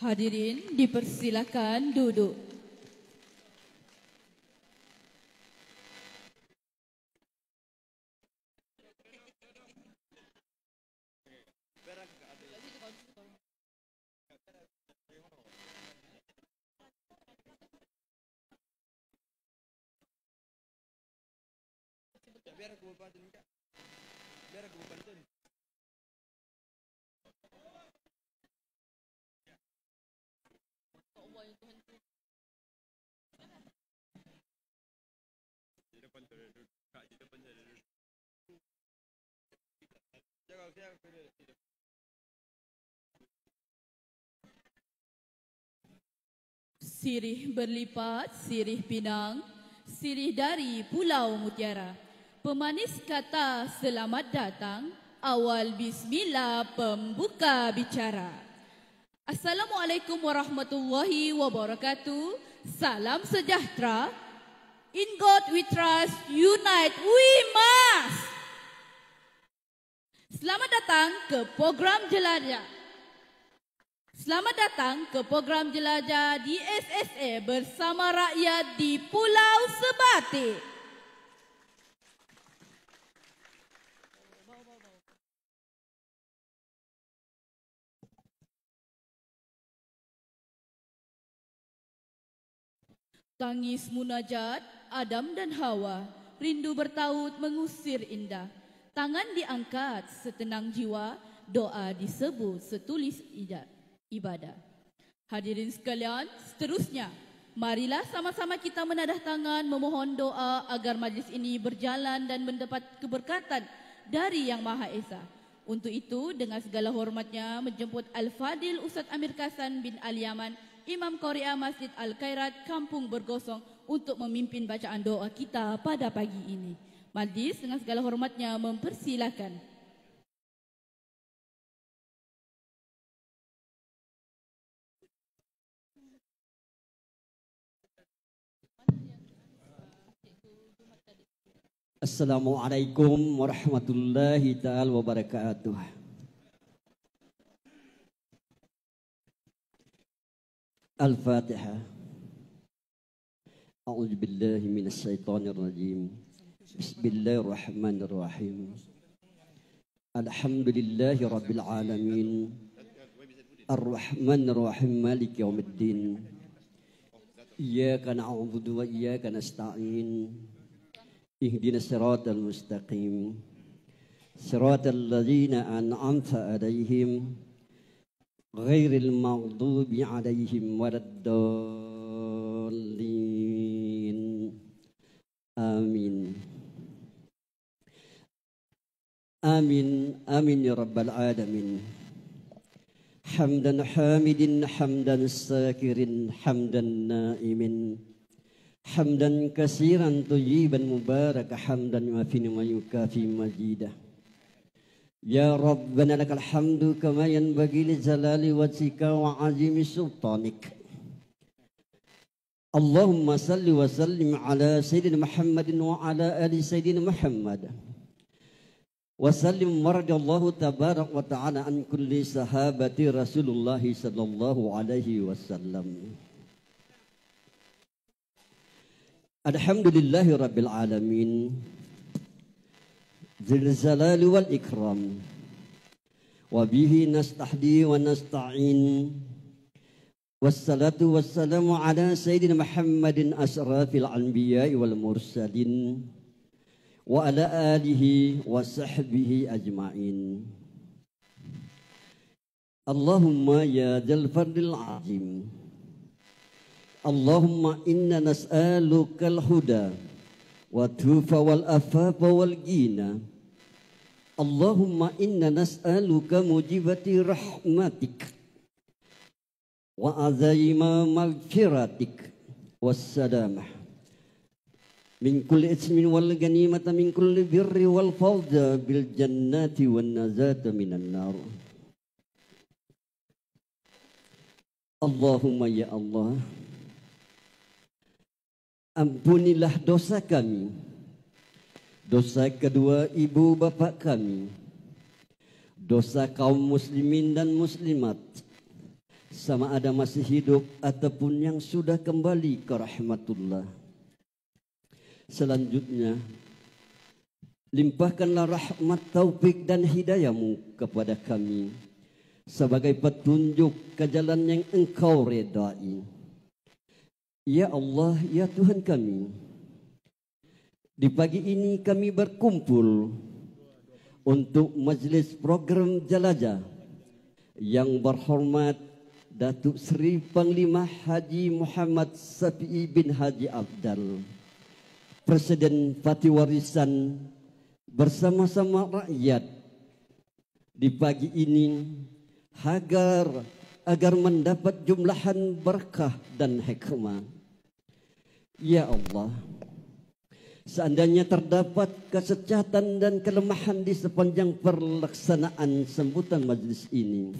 Hadirin dipersilakan duduk. Biar aku bantu Kak. Biar aku bantu. Di depan tu duduk. Kak di depan je duduk. Jangan Sirih berlipat, sirih Pinang, sirih dari Pulau Mutiara. Pemanis kata selamat datang, awal bismillah pembuka bicara. Assalamualaikum warahmatullahi wabarakatuh. Salam sejahtera. In God we trust, unite we must. Selamat datang ke program jelajah. Selamat datang ke program jelajah di SSA bersama rakyat di Pulau Sebatik. Tangis munajat Adam dan Hawa, rindu bertaut mengusir indah. Tangan diangkat setenang jiwa, doa disebut setulis ibadah. Hadirin sekalian, seterusnya, marilah sama-sama kita menadah tangan memohon doa agar majlis ini berjalan dan mendapat keberkatan dari Yang Maha Esa. Untuk itu, dengan segala hormatnya menjemput Al-Fadil Ustaz Amir Kasan bin Ali Yaman, Imam Korea Masjid Al-Khairat Kampung Bergosong untuk memimpin bacaan doa kita pada pagi ini. Majlis dengan segala hormatnya mempersilakan. Assalamualaikum warahmatullahi ta'ala wabarakatuh. Al-Fatihah. A'udzu billahi minasyaitonir rajim. Bismillahirrahmanirrahim. Alhamdulillahi rabbil alamin. Ar-Rahmanir Rahim, Maliki yaumiddin. Iyyaka na'budu wa iyyaka nasta'in. Ihdinas siratal mustaqim. Siratal ladzina an'amta 'alaihim ghairil maghdubi 'alaihim waladdallin. Amin. Amin. Amin ya rabbal alamin. Hamdan hamidin, hamdan sakirin, hamdan naimin, hamdan kasiran tayyiban mubarak, hamdan wafin wa yukafi majidah. Ya Rabbana lakal hamdu kama yanbaghi li jalali wajhika wa azimi sultanik. Allahumma salli wa sallim ala Sayyidina Muhammadin wa ala ali Sayyidina Muhammad. Wa sallim waradallahu tabarak wa ta'ala an kulli sahabati Rasulullah sallallahu alaihi wasallam. Alhamdulillahi rabbil alamin. Dzil jalali wal ikram. Wa bihi nastahdi wa nasta'in. Wassalatu wassalamu ala Sayyidina Muhammadin asrafil anbiya'i wal mursalin. Wa ala alihi wa sahbihi ajma'in. Allahumma ya dzal fardil azim. Allahumma inna nas'alukal huda wa tufa wal afafa wal ghina. Allahumma inna nas'aluka mujibati rahmatik wa azaima maghfiratik wassalamah min kulli ismin wal ganimata min kulli birri wal fawza bil jannati wan nazata minan nar. Allahumma ya Allah, ampunilah dosa kami, dosa kedua ibu bapa kami, dosa kaum muslimin dan muslimat, sama ada masih hidup ataupun yang sudah kembali ke rahmatullah. Selanjutnya, limpahkanlah rahmat, taufik dan hidayahmu kepada kami sebagai petunjuk ke jalan yang Engkau redai. Ya Allah, ya Tuhan kami, di pagi ini kami berkumpul untuk majlis program Jelajah yang berhormat Datuk Seri Panglima Haji Muhammad Safi'i bin Haji Abdal, Presiden Parti Warisan, bersama-sama rakyat di pagi ini agar mendapat jumlahan berkah dan hikmah. Ya Allah, seandainya terdapat kesecatan dan kelemahan di sepanjang pelaksanaan sambutan majlis ini,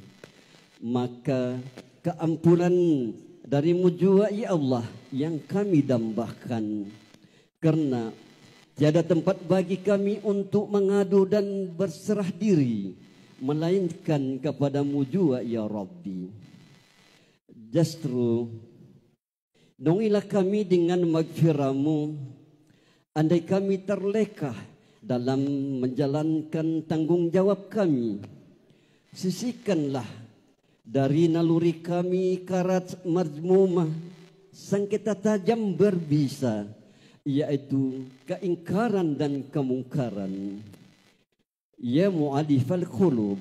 maka keampunan darimu jua ya Allah yang kami dambahkan, karena tiada tempat bagi kami untuk mengadu dan berserah diri melainkan kepadamu jua ya Rabbi. Justru naungilah kami dengan maghfirah-Mu andai kami terlekah dalam menjalankan tanggung jawab kami. Sisihkanlah dari naluri kami karat mazmumah sengketa tajam berbisa, yaitu keingkaran dan kemungkaran. Ya mu'alifal qulub,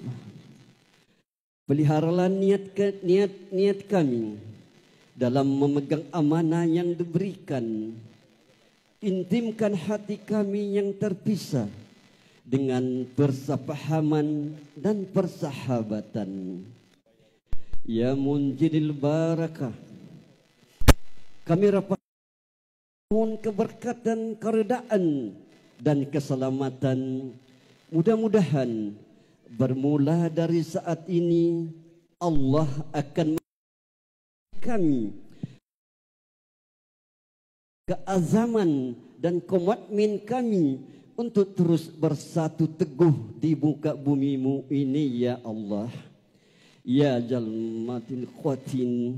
peliharalah niat kami dalam memegang amanah yang diberikan. Intimkan hati kami yang terpisah dengan persapahaman dan persahabatan. Ya munjidil barakah, kami rapat mohon keberkatan, keredaan dan keselamatan. Mudah-mudahan bermula dari saat ini Allah akan kami keazaman dan komitmen kami untuk terus bersatu teguh di muka bumimu ini ya Allah. Ya jalmatil quatin,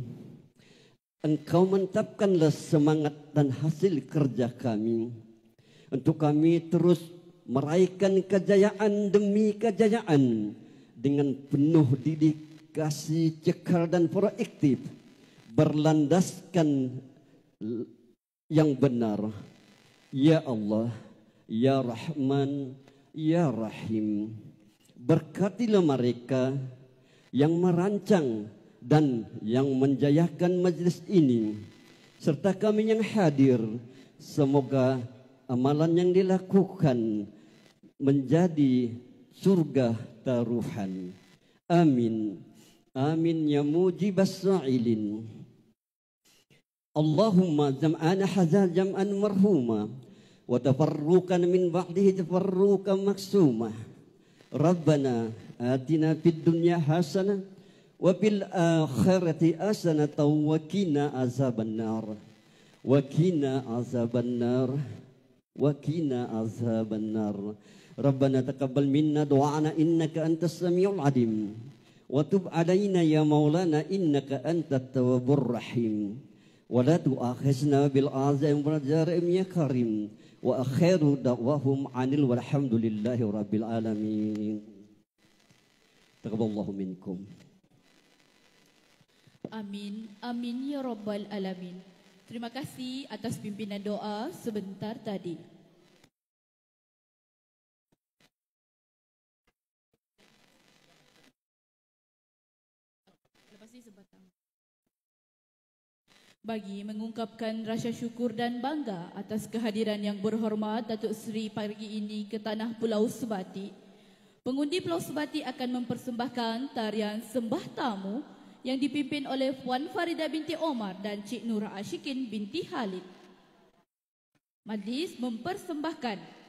Engkau mantapkanlah semangat dan hasil kerja kami untuk kami terus meraihkan kejayaan demi kejayaan dengan penuh dedikasi, cekal dan proaktif, berlandaskan yang benar. Ya Allah, Ya Rahman, Ya Rahim, berkatilah mereka yang merancang dan yang menjayakan majlis ini serta kami yang hadir. Semoga amalan yang dilakukan menjadi surga taruhan. Amin. Amin ya mujibas sa'ilin. Allahumma jam'ana hadza jam'an marhuma wa tafarruqan min ba'dihi tafarruqan maksumah. Rabbana atina fid dunya hasanah wa fil akhirati hasanatan wa qina azabannar. Wa qina azabannar. Wa qina azabannar. Rabbana taqabbal minna du'ana innaka antas samiul alim. Wa tub alaina ya maulana innaka antat tawwabur rahim. Wa la tu'akhizna bil azaim wal jarim ya karim. Wa akhiru da'wahum anil walhamdulillahi rabbil alamin. Taqabbalallahu minkum. Amin, amin ya rabbal alamin. Terima kasih atas pimpinan doa sebentar tadi. Lepas ini sebatang. Bagi mengungkapkan rasa syukur dan bangga atas kehadiran yang berhormat Datuk Seri pagi ini ke tanah Pulau Sebati, pengundi Pulau Sebati akan mempersembahkan tarian Sembah Tamu yang dipimpin oleh Puan Farida binti Omar dan Cik Nur Ashikin binti Khalid. Majlis mempersembahkan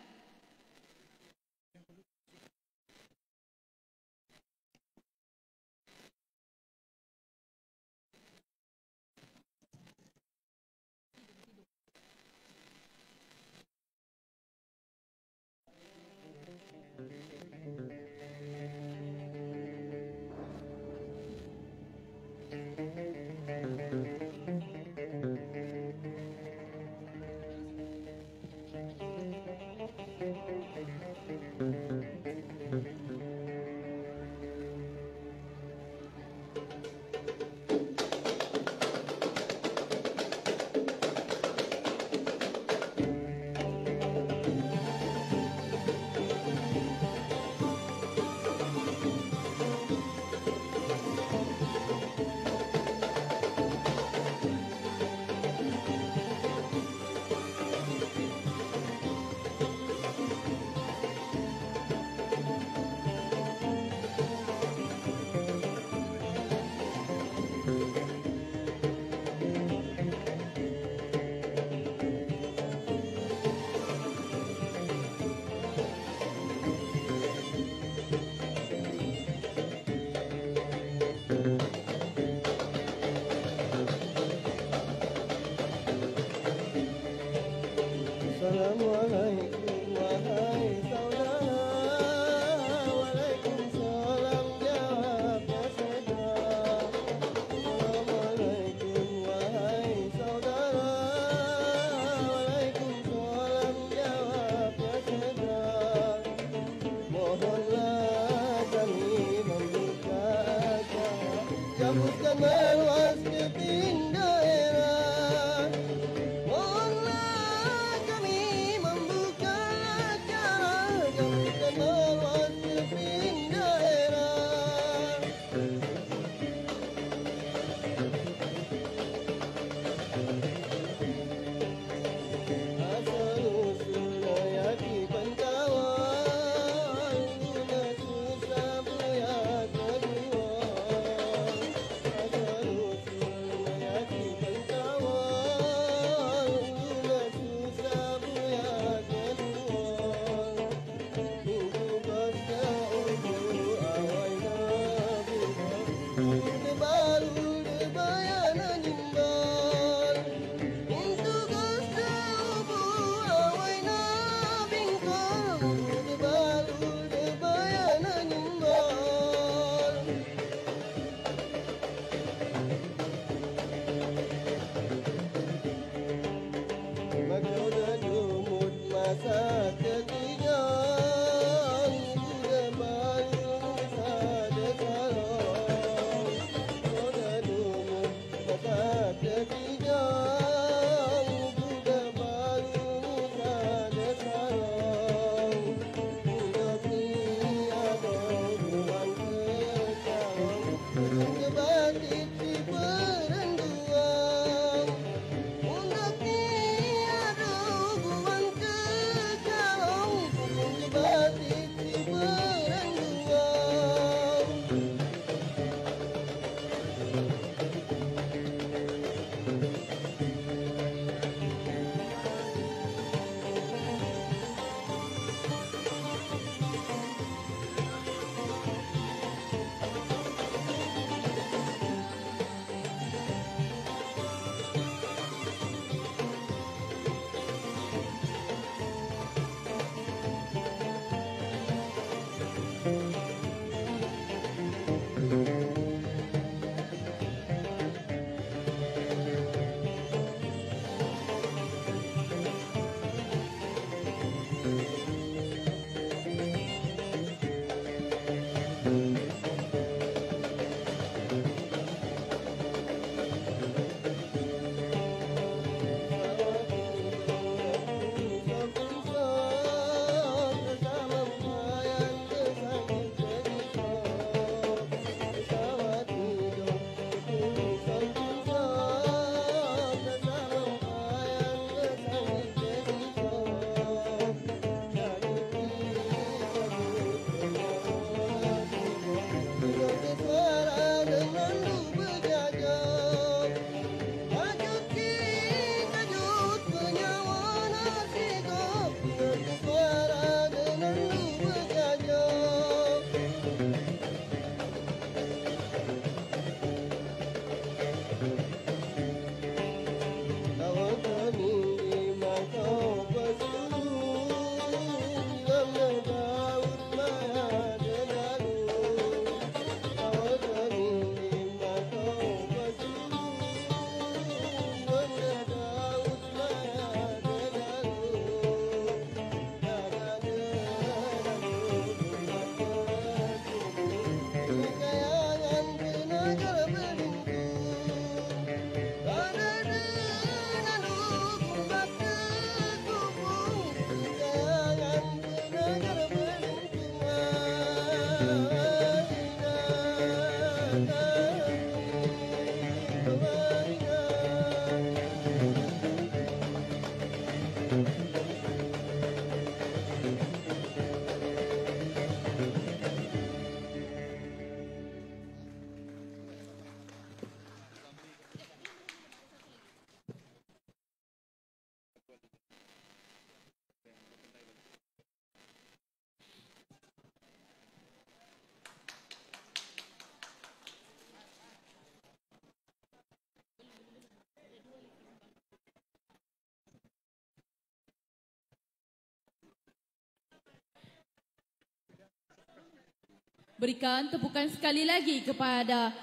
Berikan tepukan sekali lagi kepada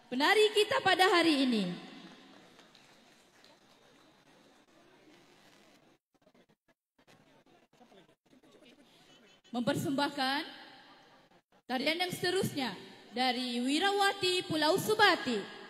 penari kita pada hari ini. Mempersembahkan tarian yang seterusnya dari Wirawati Pulau Subati.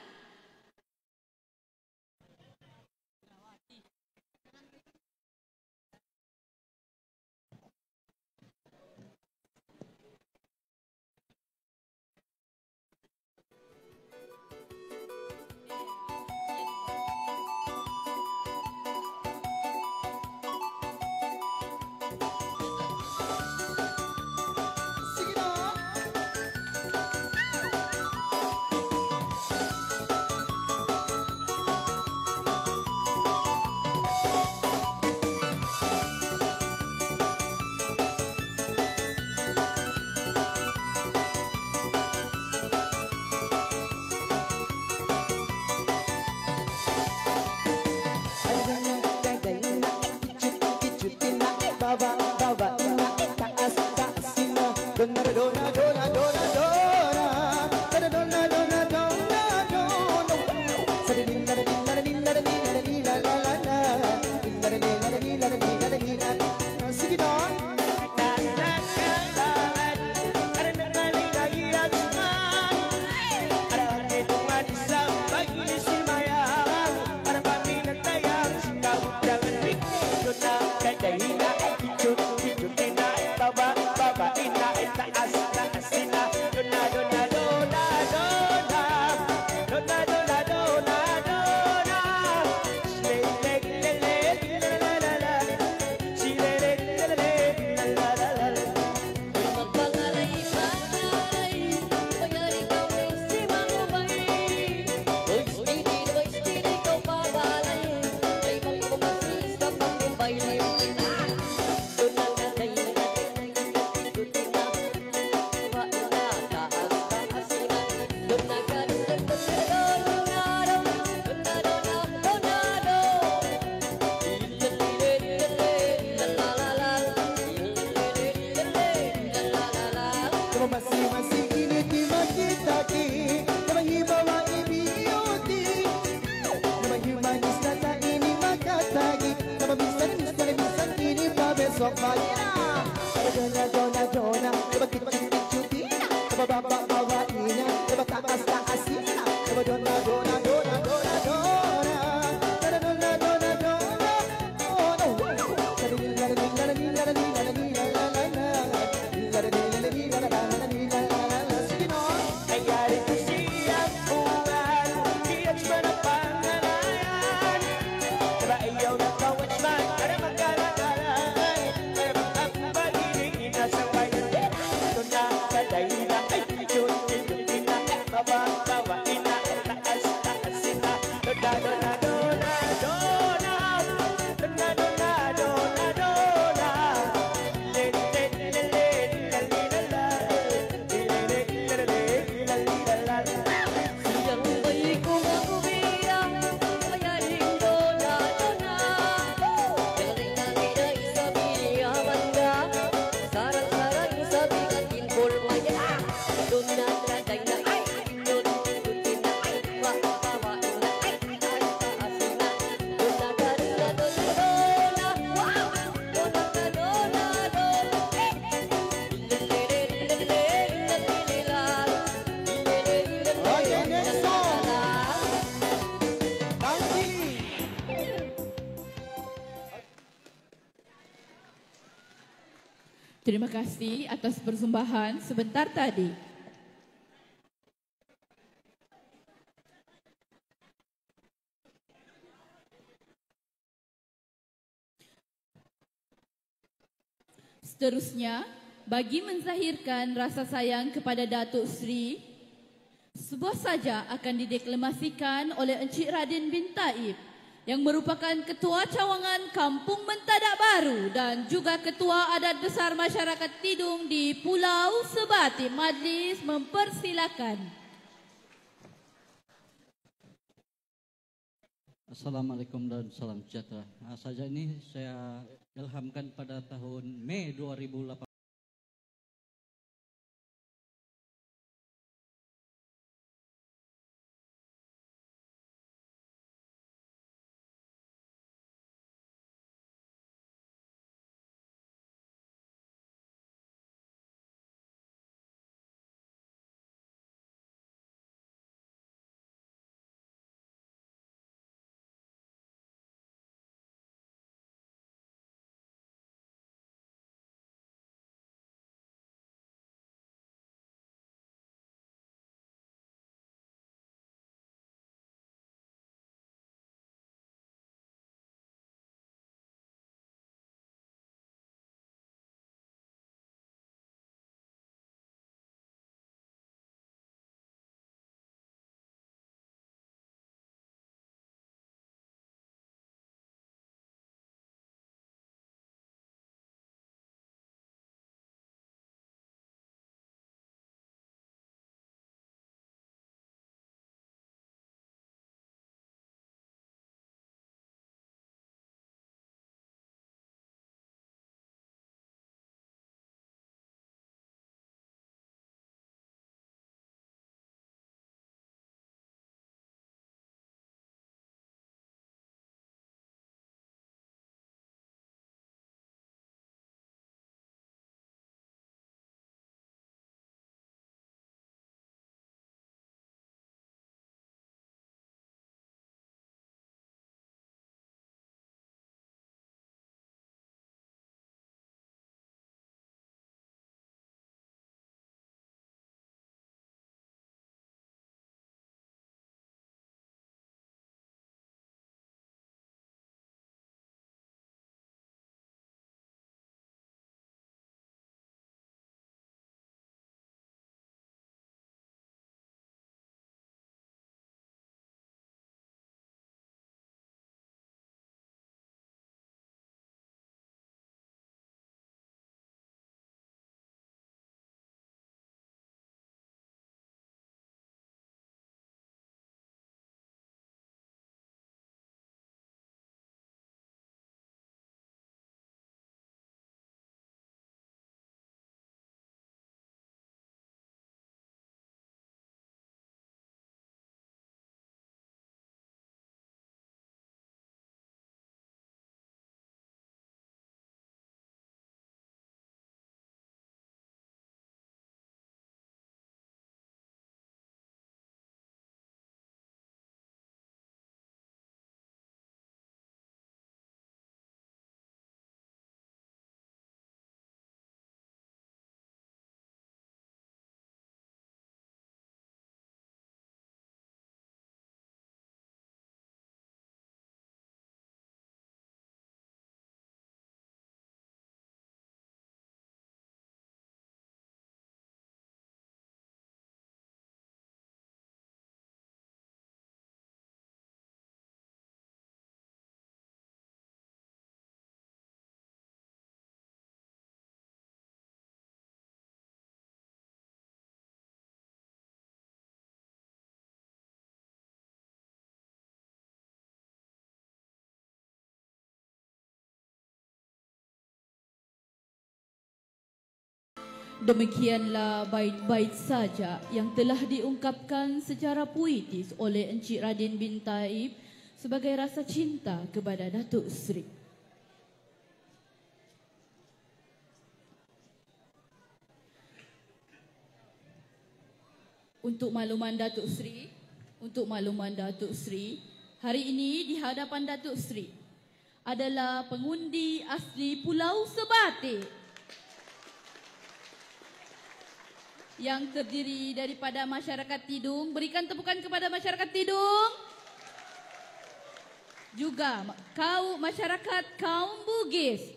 Terima kasih atas persembahan sebentar tadi. Seterusnya, bagi menzahirkan rasa sayang kepada Datuk Seri, sebuah sajak akan dideklamasikan oleh Encik Radin bin Taib yang merupakan Ketua Cawangan Kampung Mentadak Baru dan juga Ketua Adat Besar Masyarakat Tidung di Pulau Sebati. Majlis mempersilakan. Assalamualaikum dan salam sejahtera. Sajak ini saya ilhamkan pada tahun Mei 2018. Demikianlah bait-bait saja yang telah diungkapkan secara puitis oleh Encik Radin bin Taib sebagai rasa cinta kepada Datuk Seri. Untuk makluman Datuk Seri, hari ini di hadapan Datuk Seri adalah pengundi asli Pulau Sebatik yang terdiri daripada masyarakat Tidung. Berikan tepukan kepada masyarakat Tidung. Juga masyarakat kaum Bugis.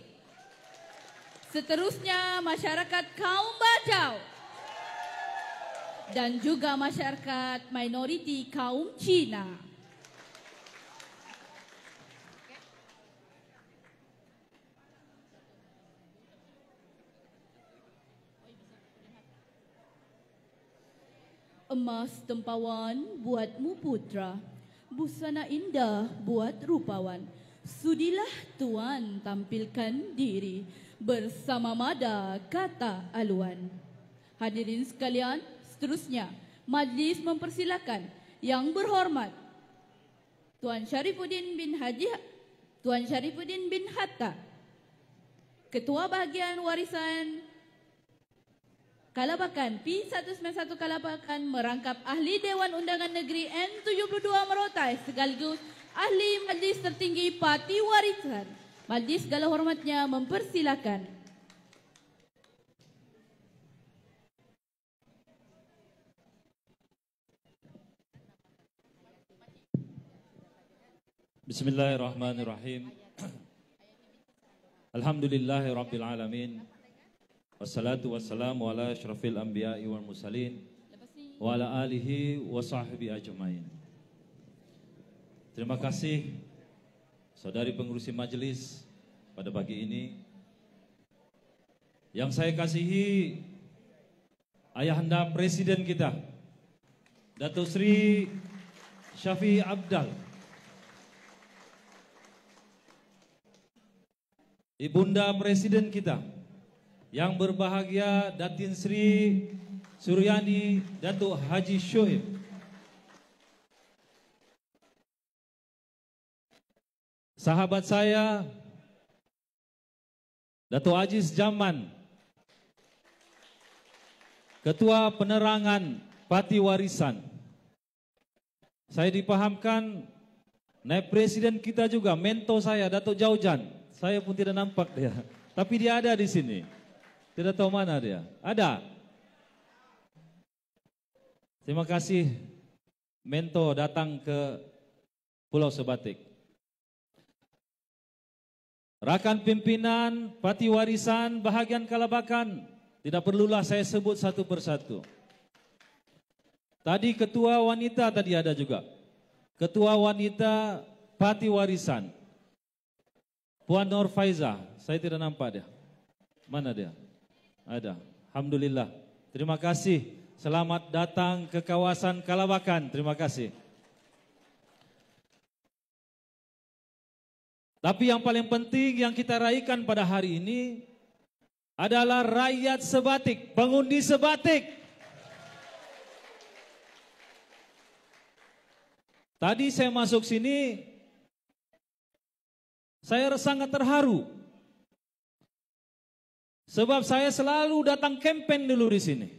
Seterusnya masyarakat kaum Bajau. Dan juga masyarakat minoriti kaum Cina. Emas tempawan buatmu putra, busana indah buat rupawan. Sudilah tuan tampilkan diri bersama Mada kata aluan. Hadirin sekalian, seterusnya majlis mempersilakan Yang Berhormat Tuan Syarifuddin bin Hatta, Ketua Bahagian Warisan Kalabakan P191 Kalabakan, merangkap Ahli Dewan Undangan Negeri N72 Merotai sekaligus Ahli Majlis Tertinggi Parti Warisan. Majlis segala hormatnya mempersilakan. Bismillahirrahmanirrahim. Alhamdulillahirabbil alamin. Wassalatu wassalamu ala asyrafil anbiya'i wal mursalin wa ala alihi wa sahbihi ajmain. Terima kasih saudari pengurusi majelis pada pagi ini. Yang saya kasihi ayahanda presiden kita, Datuk Seri Syafiee Apdal, Ibunda Presiden kita yang berbahagia Datin Sri Suryani Datuk Haji Shoaib, sahabat saya Datuk Aziz Jaman, Ketua Penerangan Parti Warisan. Saya dipahamkan naib presiden kita juga, mentor saya Datuk Jaujan. Saya pun tidak nampak dia, tapi dia ada di sini. Tidak tahu mana dia. Ada. Terima kasih mentor datang ke Pulau Sebatik. Rakan pimpinan Parti Warisan bahagian Kalabakan, tidak perlulah saya sebut satu persatu. Tadi ketua wanita tadi ada juga. Ketua wanita Parti Warisan, Puan Nur Faiza, saya tidak nampak dia. Mana dia? Ada. Alhamdulillah. Terima kasih. Selamat datang ke kawasan Kalabakan. Terima kasih. Tapi yang paling penting yang kita raihkan pada hari ini adalah rakyat Sebatik, pengundi Sebatik. Tadi saya masuk sini, saya sangat terharu. Sebab saya selalu datang kempen dulu di sini.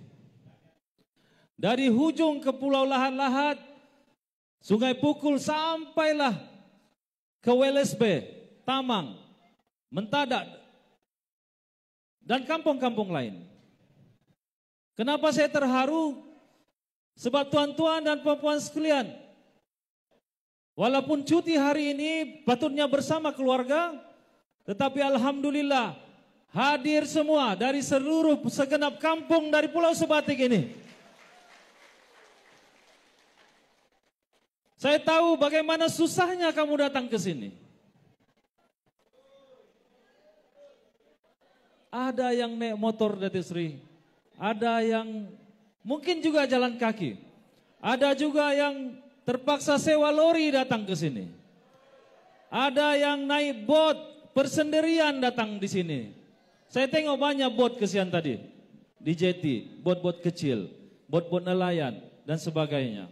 Dari hujung ke Pulau Lahat-Lahat, Sungai Pukul sampailah ke WLSB, Tamang, Mentadak, dan kampung-kampung lain. Kenapa saya terharu? Sebab tuan-tuan dan puan-puan sekalian, walaupun cuti hari ini patutnya bersama keluarga, tetapi alhamdulillah hadir semua dari seluruh segenap kampung dari Pulau Sebatik ini. Saya tahu bagaimana susahnya kamu datang ke sini. Ada yang naik motor Datuk Seri, ada yang mungkin juga jalan kaki, ada juga yang terpaksa sewa lori datang ke sini, ada yang naik bot persendirian datang di sini. Saya tengok banyak bot kesian tadi di jeti, bot-bot kecil, bot-bot nelayan, dan sebagainya.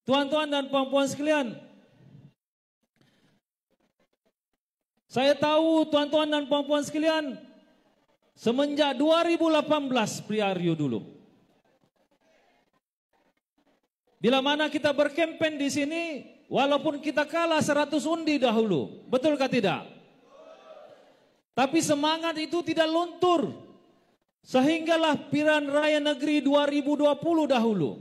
Tuan-tuan dan puan-puan sekalian, saya tahu tuan-tuan dan puan-puan sekalian, semenjak 2018 Priario dulu, bila mana kita berkempen di sini, walaupun kita kalah 100 undi dahulu, betulkah tidak? Tapi semangat itu tidak luntur, sehinggalah Pilihan Raya Negeri 2020 dahulu,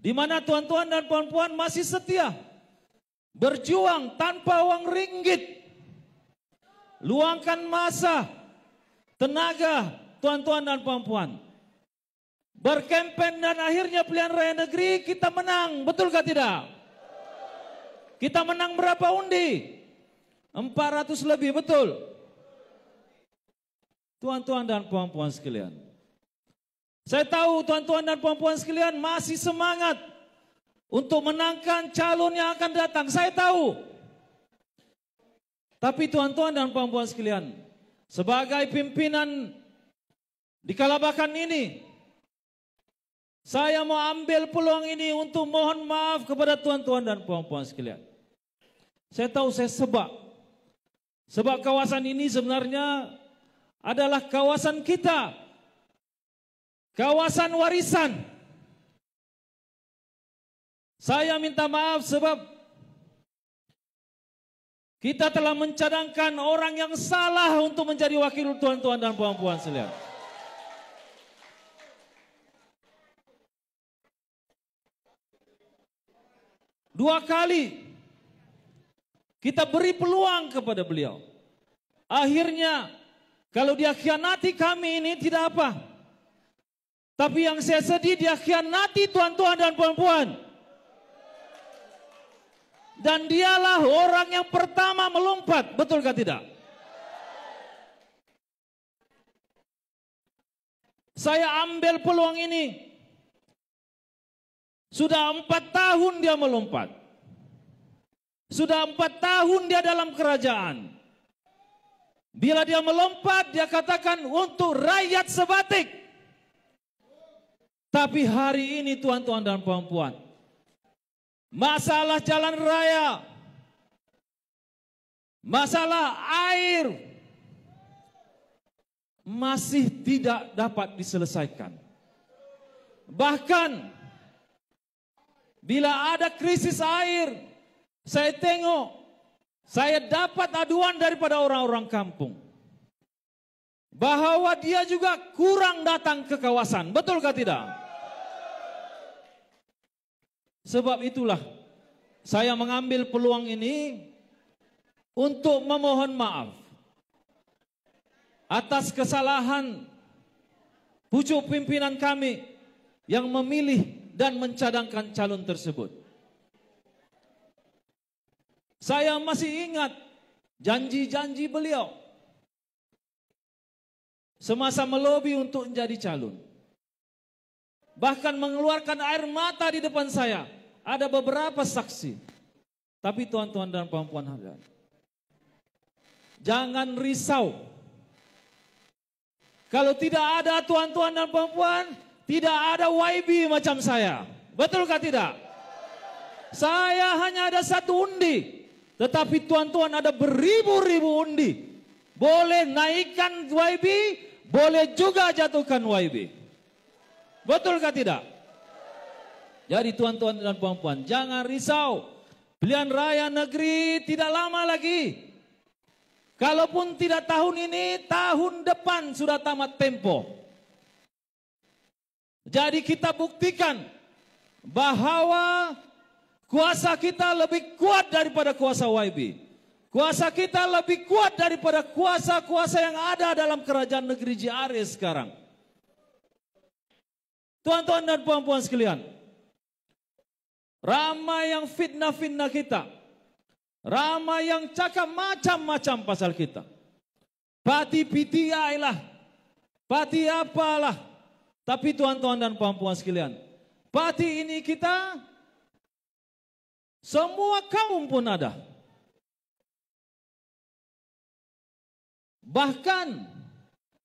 di mana tuan-tuan dan puan-puan masih setia berjuang tanpa uang ringgit, luangkan masa, tenaga tuan-tuan dan puan-puan, berkempen, dan akhirnya Pilihan Raya Negeri kita menang, betulkah tidak? Kita menang berapa undi? 400 lebih, betul? Tuan-tuan dan puan-puan sekalian, saya tahu tuan-tuan dan puan-puan sekalian masih semangat untuk menangkan calon yang akan datang, saya tahu. Tapi tuan-tuan dan puan-puan sekalian, sebagai pimpinan di Kalabakan ini, saya mau ambil peluang ini untuk mohon maaf kepada tuan-tuan dan puan-puan sekalian. Saya tahu saya sebab kawasan ini sebenarnya adalah kawasan kita, kawasan warisan. Saya minta maaf sebab kita telah mencadangkan orang yang salah untuk menjadi wakil tuan-tuan dan puan-puan sekalian. Dua kali kita beri peluang kepada beliau. Akhirnya kalau dia khianati kami ini tidak apa. Tapi yang saya sedih dia khianati tuan-tuan dan puan-puan. Dan dialah orang yang pertama melompat, betulkah tidak? Saya ambil peluang ini. Sudah 4 tahun dia melompat. Sudah 4 tahun dia dalam kerajaan. Bila dia melompat, dia katakan untuk rakyat sebatik. Tapi hari ini tuan-tuan dan puan-puan, masalah jalan raya, masalah air masih tidak dapat diselesaikan. Bahkan bila ada krisis air, saya tengok, saya dapat aduan daripada orang-orang kampung bahwa dia juga kurang datang ke kawasan, betulkah tidak? Sebab itulah saya mengambil peluang ini untuk memohon maaf atas kesalahan pucuk pimpinan kami yang memilih dan mencadangkan calon tersebut. Saya masih ingat janji-janji beliau semasa melobi untuk menjadi calon. Bahkan mengeluarkan air mata di depan saya. Ada beberapa saksi. Tapi tuan-tuan dan puan-puan sekalian, jangan risau. Kalau tidak ada tuan-tuan dan puan-puan, tidak ada YB macam saya. Betulkah tidak? Saya hanya ada 1 undi. Tetapi tuan-tuan ada beribu-ribu undi. Boleh naikkan YB, boleh juga jatuhkan YB. Betulkah tidak? Jadi tuan-tuan dan puan-puan, jangan risau. Pilihan Raya Negeri tidak lama lagi. Kalaupun tidak tahun ini, tahun depan sudah tamat tempo. Jadi kita buktikan bahwa kuasa kita lebih kuat daripada kuasa YB. Kuasa kita lebih kuat daripada kuasa-kuasa yang ada dalam kerajaan negeri JRE sekarang. Tuan-tuan dan puan-puan sekalian, ramai yang fitnah-fitnah kita. Ramai yang cakap macam-macam pasal kita. Parti PTI lah, parti apalah. Tapi tuan-tuan dan puan-puan sekalian, parti ini kita semua kaum pun ada. Bahkan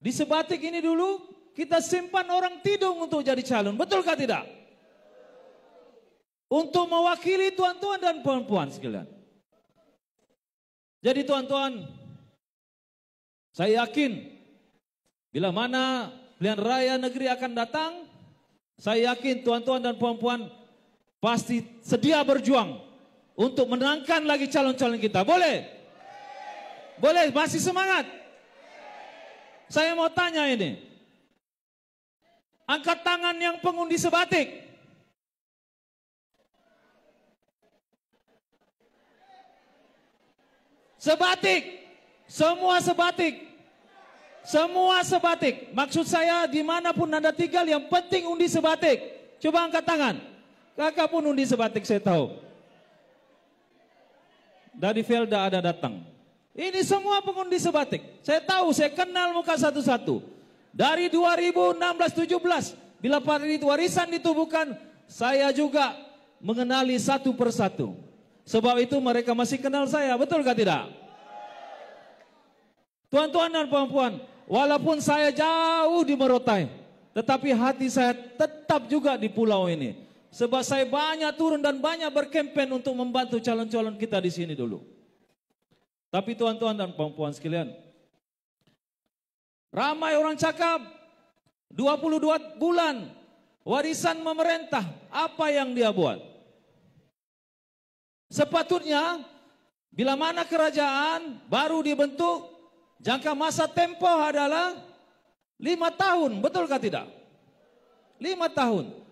Di Sebatik ini dulu kita simpan orang Tidung untuk jadi calon. Betulkah tidak? Untuk mewakili tuan-tuan dan puan-puan sekalian. Jadi tuan-tuan, saya yakin bila mana pilihan raya negeri akan datang, saya yakin tuan-tuan dan puan-puan pasti sedia berjuang untuk menangkan lagi calon-calon kita. Boleh? Boleh? Masih semangat? Saya mau tanya ini. Angkat tangan yang pengundi Sebatik. Sebatik. Semua Sebatik. Semua Sebatik. Maksud saya dimanapun Anda tinggal yang penting undi Sebatik. Coba angkat tangan. Kakak pun undi Sebatik saya tahu. Dari Velda ada datang. Ini semua pengundi Sebatik. Saya tahu, saya kenal muka satu-satu. Dari 2016-17, bila Parit Warisan ditubuhkan, saya juga mengenali satu persatu. Sebab itu mereka masih kenal saya, betulkah tidak? Tuan-tuan dan puan-puan, walaupun saya jauh di Morotai, tetapi hati saya tetap juga di pulau ini. Sebab saya banyak turun dan banyak berkempen untuk membantu calon-calon kita di sini dulu. Tapi tuan-tuan dan puan-puan sekalian, ramai orang cakap 22 bulan warisan memerintah, apa yang dia buat? Sepatutnya bila mana kerajaan baru dibentuk, jangka masa tempo adalah 5 tahun, betulkah tidak? 5 tahun.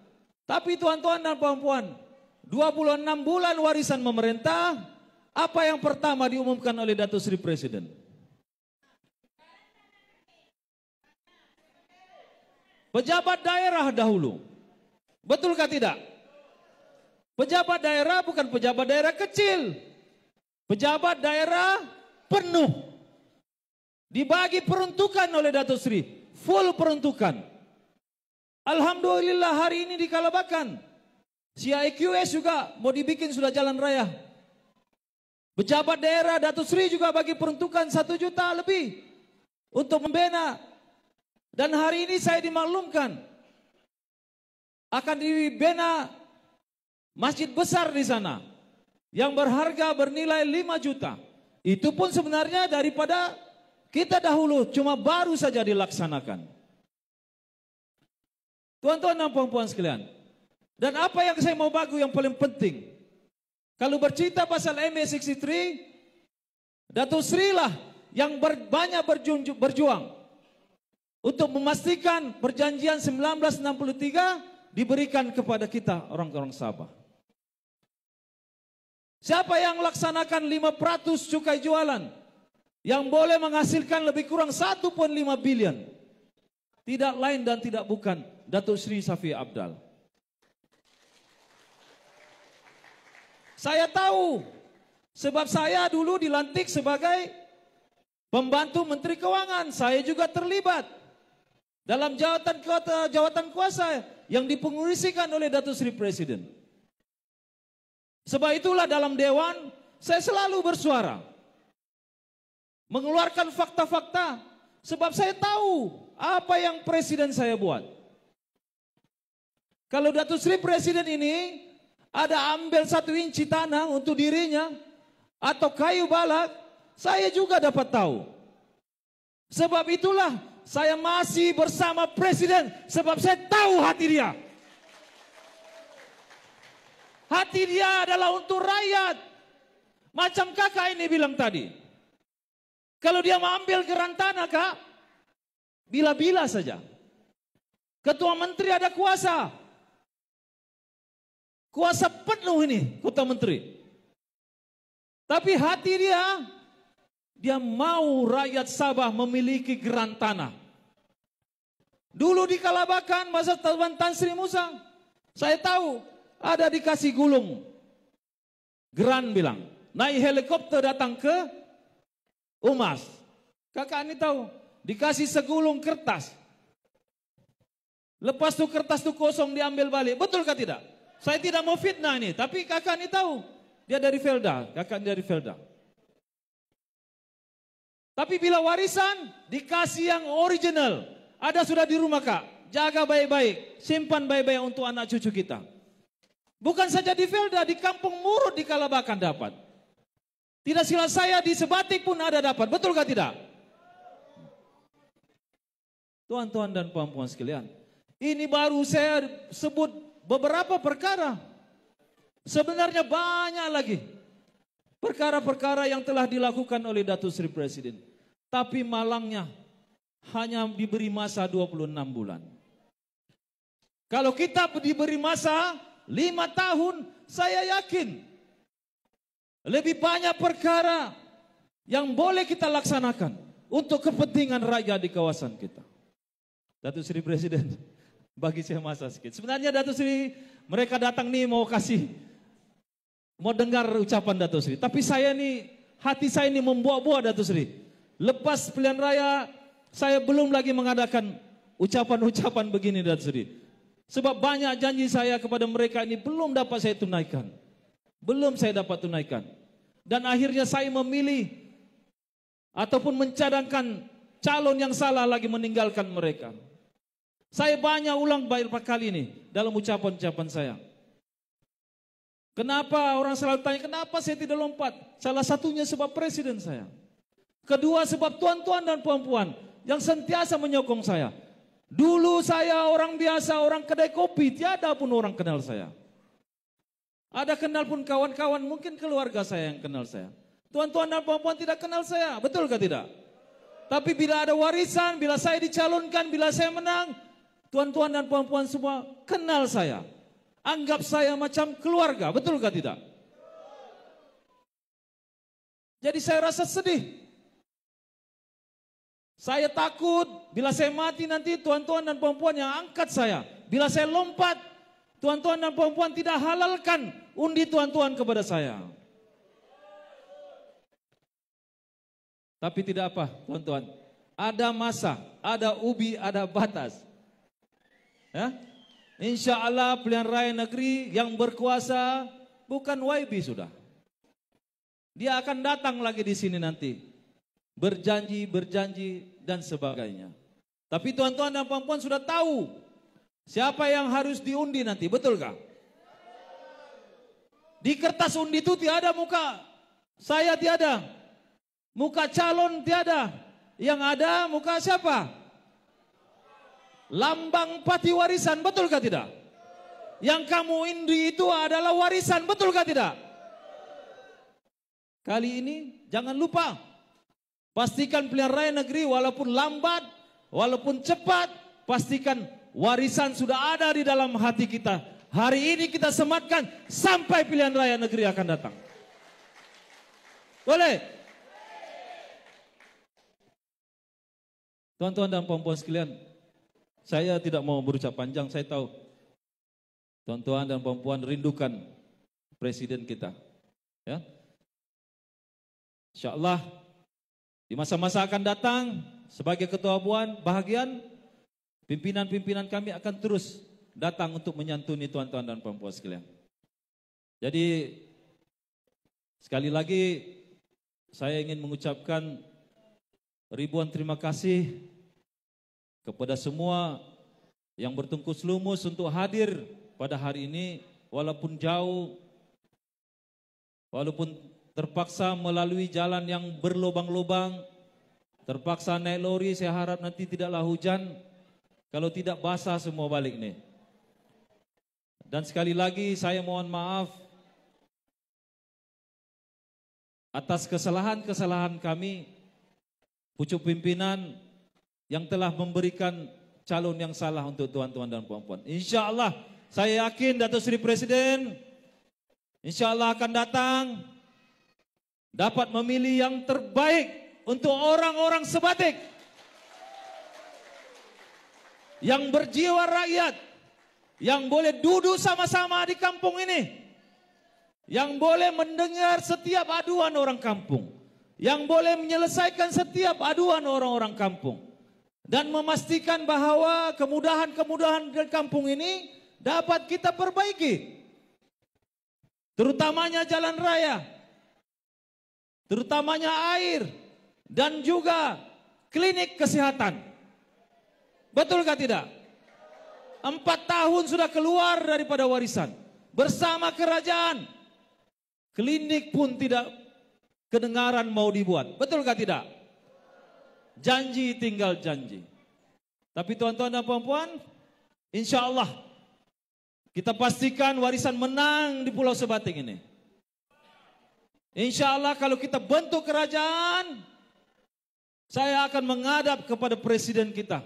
Tapi tuan-tuan dan puan-puan, 26 bulan warisan memerintah, apa yang pertama diumumkan oleh Datuk Seri Presiden? Pejabat daerah dahulu. Betulkah tidak? Pejabat daerah bukan pejabat daerah kecil. Pejabat daerah penuh. Dibagi peruntukan oleh Datuk Seri. Full peruntukan. Alhamdulillah hari ini di Kalabakan. CIQS juga mau dibikin sudah jalan raya. Pejabat daerah Datuk Seri juga bagi peruntukan 1 juta lebih. Untuk membina. Dan hari ini saya dimaklumkan. Akan dibina masjid besar di sana. Yang berharga bernilai 5 juta. Itu pun sebenarnya daripada kita dahulu cuma baru saja dilaksanakan. Tuan-tuan dan puan-puan sekalian. Dan apa yang saya mau bagi yang paling penting. Kalau bercerita pasal MA63, Datuk Seri lah yang banyak berjuang. Untuk memastikan perjanjian 1963 diberikan kepada kita orang-orang Sabah. Siapa yang laksanakan 5% cukai jualan yang boleh menghasilkan lebih kurang 1,5 bilion? Tidak lain dan tidak bukan Datuk Seri Safi Abdal. Saya tahu sebab saya dulu dilantik sebagai pembantu Menteri Keuangan. Saya juga terlibat dalam jawatan kuasa yang dipengurusikan oleh Datuk Seri Presiden. Sebab itulah dalam Dewan saya selalu bersuara. Mengeluarkan fakta-fakta. Sebab saya tahu apa yang Presiden saya buat. Kalau Datuk Seri Presiden ini ada ambil 1 inci tanah untuk dirinya atau kayu balak, saya juga dapat tahu. Sebab itulah saya masih bersama Presiden, sebab saya tahu hati dia. Hati dia adalah untuk rakyat. Macam kakak ini bilang tadi. Kalau dia mengambil geran tanah, kak, bila-bila saja. Ketua Menteri ada kuasa. Kuasa penuh ini, Ketua Menteri. Tapi hati dia mau rakyat Sabah memiliki geran tanah. Dulu di Kalabakan, masa Tan Sri Musa, saya tahu ada dikasih gulung. Geran bilang, naik helikopter datang ke Umas. Kakak ini tahu, dikasih segulung kertas. Lepas itu kertas itu kosong diambil balik. Betulkah tidak? Saya tidak mau fitnah ini, tapi kakak ini tahu. Dia dari Velda, kakak dari Velda. Tapi bila warisan dikasih yang original, ada sudah di rumah Kak, jaga baik-baik, simpan baik-baik untuk anak cucu kita. Bukan saja di Velda, di Kampung Murut di Kalabakan dapat. Tidak silap saya di Sebatik pun ada dapat, betul kah tidak? Tuan-tuan dan puan-puan sekalian, ini baru saya sebut beberapa perkara. Sebenarnya banyak lagi perkara-perkara yang telah dilakukan oleh Datuk Seri Presiden. Tapi malangnya hanya diberi masa 26 bulan. Kalau kita diberi masa 5 tahun, saya yakin lebih banyak perkara yang boleh kita laksanakan untuk kepentingan rakyat di kawasan kita. Datuk Seri Presiden, bagi saya masa sedikit. Sebenarnya Datuk Seri, mereka datang nih mau dengar ucapan Datuk Seri. Tapi saya nih, hati saya ini membuah-buah Datuk Seri. Lepas pilihan raya, saya belum lagi mengadakan ucapan-ucapan begini Datuk Seri. Sebab banyak janji saya kepada mereka ini belum dapat saya tunaikan. Belum saya dapat tunaikan. Dan akhirnya saya memilih ataupun mencadangkan calon yang salah lagi meninggalkan mereka. Saya banyak ulang beberapa kali ini dalam ucapan-ucapan saya. Kenapa orang selalu tanya, kenapa saya tidak lompat? Salah satunya sebab presiden saya. Kedua sebab tuan-tuan dan puan-puan yang sentiasa menyokong saya. Dulu saya orang biasa, orang kedai kopi, tiada pun orang kenal saya. Ada kenal pun kawan-kawan, mungkin keluarga saya yang kenal saya. Tuan-tuan dan puan-puan tidak kenal saya, betul kah tidak? Tapi bila ada warisan, bila saya dicalonkan, bila saya menang, tuan-tuan dan puan-puan semua kenal saya. Anggap saya macam keluarga, betul kah tidak? Jadi saya rasa sedih. Saya takut bila saya mati nanti tuan-tuan dan puan-puan yang angkat saya. Bila saya lompat, tuan-tuan dan puan-puan tidak halalkan undi tuan-tuan kepada saya. Tapi tidak apa tuan-tuan. Ada masa, ada ubi, ada batas. Ya? Insya Allah pilihan raya negeri yang berkuasa bukan YB sudah. Dia akan datang lagi di sini nanti. Berjanji dan sebagainya. Tapi tuan-tuan dan puan-puan sudah tahu siapa yang harus diundi nanti, betul kah? Di kertas undi itu tiada muka saya, tiada. Muka calon tiada. Yang ada muka siapa? Lambang pati warisan, betulkah tidak? Yang kamu undi itu adalah warisan, betulkah tidak? Kali ini jangan lupa, pastikan pilihan raya negeri walaupun lambat, walaupun cepat, pastikan warisan sudah ada di dalam hati kita. Hari ini kita sematkan sampai pilihan raya negeri akan datang. Boleh? Tuan-tuan dan puan-puan sekalian, saya tidak mau berucap panjang, saya tahu tuan-tuan dan puan-puan rindukan presiden kita. Ya. Insyaallah di masa-masa akan datang sebagai ketua puan bahagian pimpinan-pimpinan kami akan terus datang untuk menyantuni tuan-tuan dan puan-puan sekalian. Jadi sekali lagi saya ingin mengucapkan ribuan terima kasih kepada semua yang bertungkus lumus untuk hadir pada hari ini, walaupun jauh, walaupun terpaksa melalui jalan yang berlubang-lubang, terpaksa naik lori, saya harap nanti tidaklah hujan, kalau tidak basah semua balik nih. Dan sekali lagi saya mohon maaf atas kesalahan-kesalahan kami, pucuk pimpinan yang telah memberikan calon yang salah untuk tuan-tuan dan puan-puan. Insya Allah, saya yakin Datuk Seri Presiden, insya Allah akan datang, dapat memilih yang terbaik untuk orang-orang Sebatik, yang berjiwa rakyat, yang boleh duduk sama-sama di kampung ini, yang boleh mendengar setiap aduan orang kampung, yang boleh menyelesaikan setiap aduan orang-orang kampung. Dan memastikan bahwa kemudahan-kemudahan di kampung ini dapat kita perbaiki. Terutamanya jalan raya, terutamanya air, dan juga klinik kesehatan. Betulkah tidak? 4 tahun sudah keluar daripada warisan. Bersama kerajaan. Klinik pun tidak kedengaran mau dibuat. Betulkah tidak? Janji tinggal janji. Tapi tuan-tuan dan puan-puan, insya Allah kita pastikan warisan menang di Pulau Sebatik ini. Insya Allah kalau kita bentuk kerajaan, saya akan menghadap kepada presiden kita.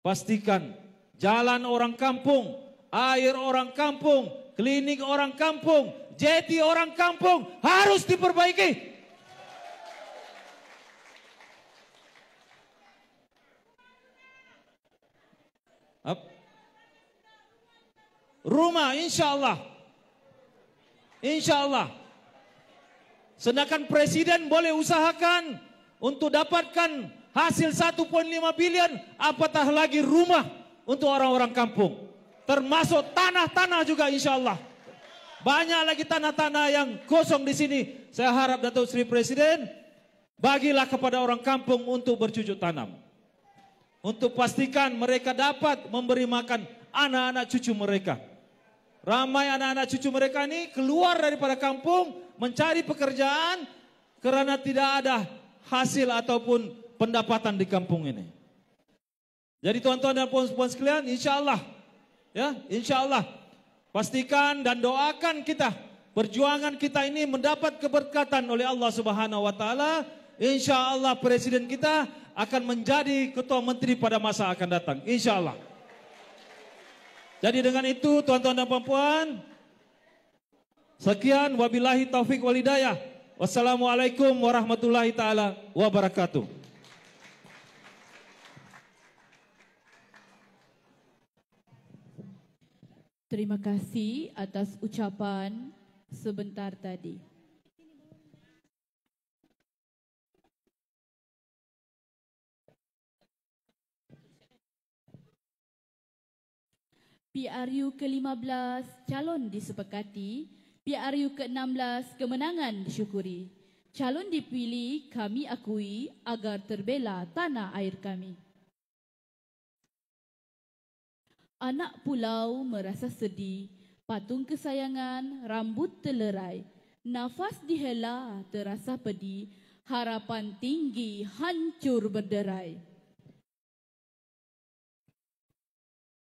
Pastikan jalan orang kampung, air orang kampung, klinik orang kampung, jeti orang kampung harus diperbaiki. Rumah insya Allah. Insya Allah. Sedangkan presiden boleh usahakan untuk dapatkan hasil 1,5 bilion, apatah lagi rumah untuk orang-orang kampung. Termasuk tanah-tanah juga insya Allah. Banyak lagi tanah-tanah yang kosong di sini. Saya harap Datuk Seri Presiden bagilah kepada orang kampung untuk bercucuk tanam. Untuk pastikan mereka dapat memberi makan anak-anak cucu mereka. Ramai anak-anak cucu mereka ini keluar daripada kampung mencari pekerjaan karena tidak ada hasil ataupun pendapatan di kampung ini. Jadi tuan-tuan dan puan-puan sekalian, insya Allah, ya, insya Allah, pastikan dan doakan kita, perjuangan kita ini mendapat keberkatan oleh Allah Subhanahu Wa Taala. Insya Allah presiden kita akan menjadi ketua menteri pada masa akan datang. Insya Allah. Jadi dengan itu tuan-tuan dan puan-puan, sekian wabillahi taufik walhidayah. Wassalamualaikum warahmatullahi taala wabarakatuh. Terima kasih atas ucapan sebentar tadi. PRU ke-15 calon disepakati, PRU ke-16 kemenangan disyukuri. Calon dipilih kami akui agar terbela tanah air kami. Anak pulau merasa sedih, patung kesayangan rambut terlerai. Nafas dihela terasa pedih, harapan tinggi hancur berderai.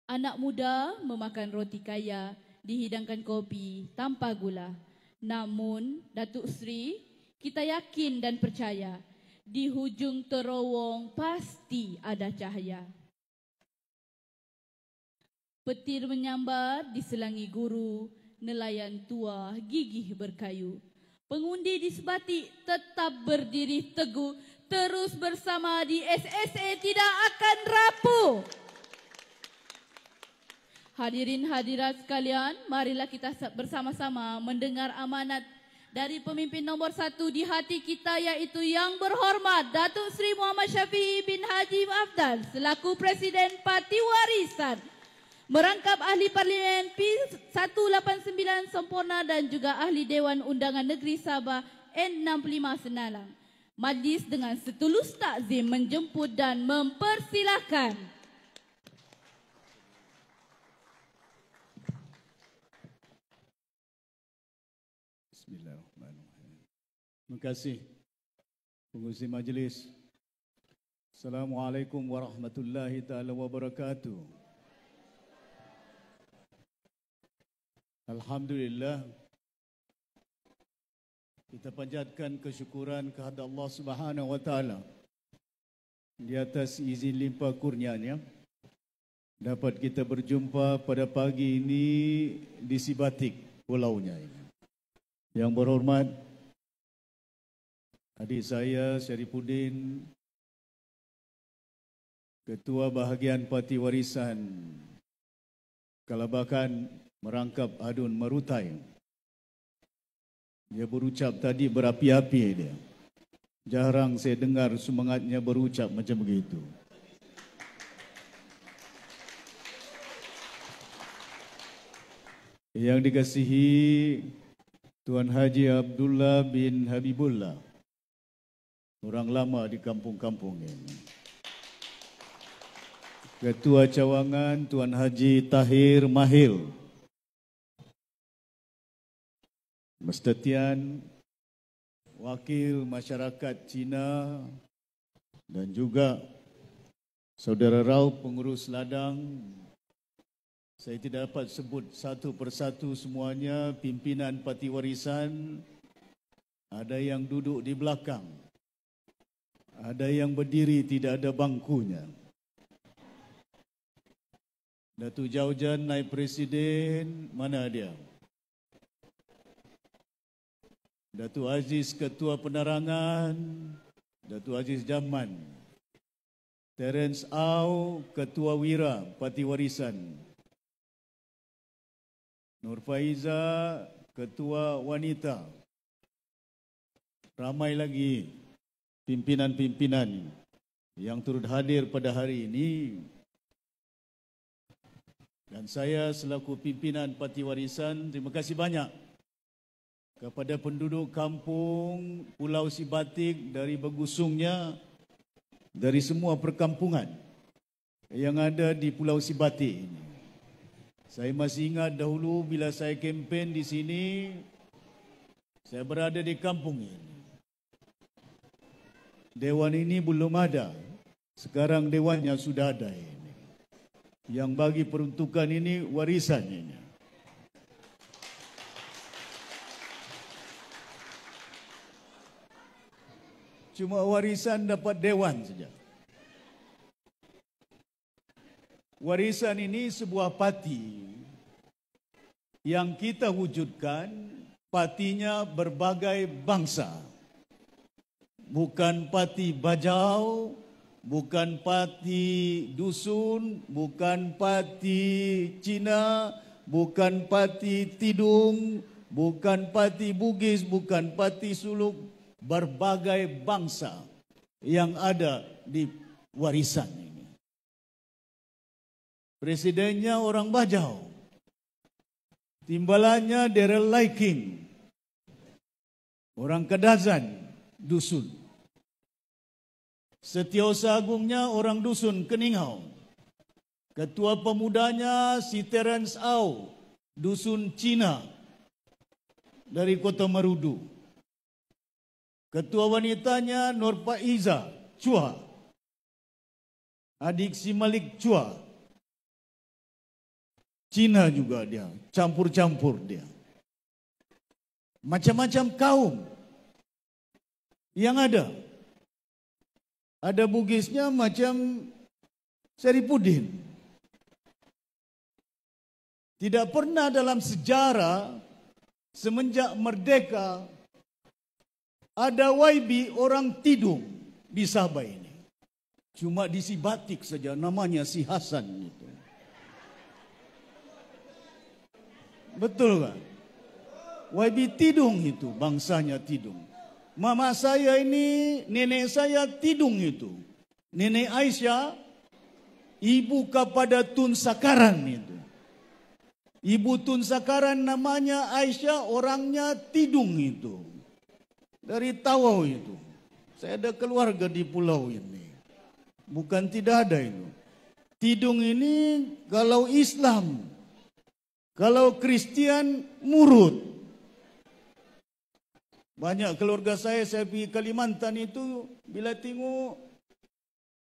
Anak muda memakan roti kaya, dihidangkan kopi tanpa gula. Namun, Datuk Seri, kita yakin dan percaya, di hujung terowong pasti ada cahaya. Petir menyambar di selangi guru, nelayan tua gigih berkayu. Pengundi di Sebatik tetap berdiri teguh, terus bersama di SSA tidak akan rapuh. Hadirin hadirat sekalian, marilah kita bersama-sama mendengar amanat dari pemimpin nombor 1 di hati kita, iaitu Yang Berhormat Datuk Seri Muhammad Syafiee bin Haji Afdal selaku Presiden Parti Warisan, merangkap Ahli Parlimen P189 Sempurna dan juga Ahli Dewan Undangan Negeri Sabah N65 Senalang. Majlis dengan setulus takzim menjemput dan mempersilakan. Bismillahirrahmanirrahim. Terima kasih pengurusi majlis. Assalamualaikum warahmatullahi taala wabarakatuh. Alhamdulillah, kita panjatkan kesyukuran kehadrat Allah Subhanahu wa taala di atas izin limpah kurnianya dapat kita berjumpa pada pagi ini di Sebatik pulaunya ini. Yang berhormat adik saya Syarifuddin, Ketua Bahagian Parti Warisan Kalabakan merangkap Adun Marutai. Dia berucap tadi berapi-api dia. Jarang saya dengar semangatnya berucap macam begitu. Yang dikasihi Tuan Haji Abdullah bin Habibullah, orang lama di kampung-kampung ini. Ketua Cawangan Tuan Haji Tahir Mahil, Mestetian Wakil Masyarakat Cina dan juga Saudara Rau Pengurus Ladang. Saya tidak dapat sebut satu persatu semuanya, pimpinan parti warisan. Ada yang duduk di belakang, ada yang berdiri tidak ada bangkunya. Datuk Jaujan Naib Presiden, mana dia? Datuk Aziz Ketua Penerangan, Datuk Aziz Jaman, Terence Au Ketua Wira Parti Warisan, Nur Faiza Ketua Wanita. Ramai lagi pimpinan-pimpinan yang turut hadir pada hari ini. Dan saya selaku pimpinan Parti Warisan, terima kasih banyak kepada penduduk kampung Pulau Sibatik dari Begusungnya, dari semua perkampungan yang ada di Pulau Sibatik ini. Saya masih ingat dahulu bila saya kempen di sini, saya berada di kampung ini. Dewan ini belum ada, sekarang dewannya sudah ada ini. Yang bagi peruntukan ini warisan ini. Cuma warisan dapat dewan saja. Warisan ini sebuah parti yang kita wujudkan, partinya berbagai bangsa. Bukan parti bajau, bukan parti dusun, bukan parti Cina, bukan parti Tidung, bukan parti Bugis, bukan parti Suluk, berbagai bangsa yang ada di warisan ini. Presidennya orang bajau, timbalannya Daryl Laiking, orang Kadazan, dusun. Setiausaha Agungnya orang dusun Keningau. Ketua pemudanya si Terence Au, dusun Cina dari Kota Marudu. Ketua wanitanya Nur Faiza Chua, adik si Malik Chua. Cina juga dia, campur-campur dia. Macam-macam kaum yang ada. Ada Bugisnya macam Seripudin. Tidak pernah dalam sejarah semenjak merdeka ada YB orang Tidung di Sabah ini. Cuma di Sibatik saja namanya si Hasan itu. Betul kan? YB Tidung itu, bangsanya Tidung. Mama saya ini, nenek saya Tidung itu. Nenek Aisyah, ibu kepada Tun Sakaran itu. Ibu Tun Sakaran namanya Aisyah, orangnya Tidung itu. Dari Tawau itu. Saya ada keluarga di pulau ini. Bukan tidak ada itu. Tidung ini kalau Islam, kalau Kristian murut. Banyak keluarga saya pergi Kalimantan itu, bila tengok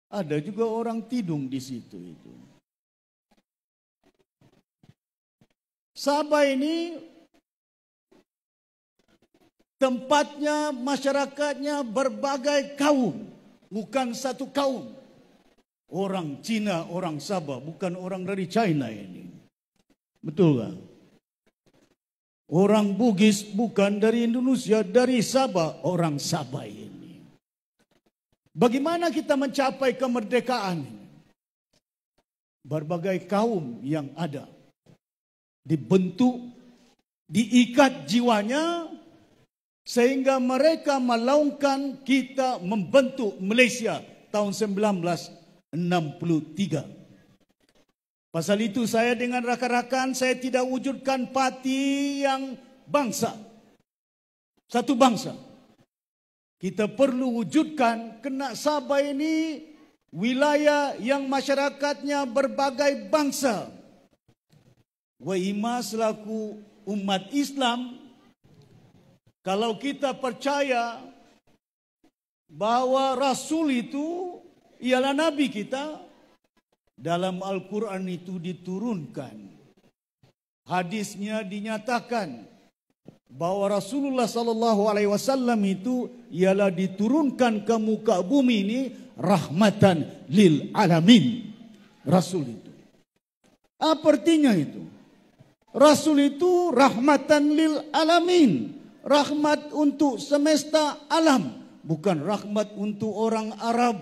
ada juga orang Tidung di situ itu. Sabah ini tempatnya, masyarakatnya berbagai kaum, bukan satu kaum. Orang Cina, orang Sabah, bukan orang dari China ini. Betul kan? Orang Bugis bukan dari Indonesia, dari Sabah, orang Sabah ini. Bagaimana kita mencapai kemerdekaan? Berbagai kaum yang ada dibentuk, diikat jiwanya, sehingga mereka melaungkan kita membentuk Malaysia tahun 1963. Pasal itu saya dengan rakan-rakan, saya tidak wujudkan parti yang bangsa. Satu bangsa. Kita perlu wujudkan kena Sabah ini wilayah yang masyarakatnya berbagai bangsa. Wa ima selaku umat Islam, kalau kita percaya bahwa Rasul itu ialah Nabi kita, dalam Al-Quran itu diturunkan. Hadisnya dinyatakan bahwa Rasulullah SAW itu ialah diturunkan ke muka bumi ini rahmatan lil alamin. Rasul itu. Apa artinya itu? Rasul itu rahmatan lil alamin. Rahmat untuk semesta alam. Bukan rahmat untuk orang Arab.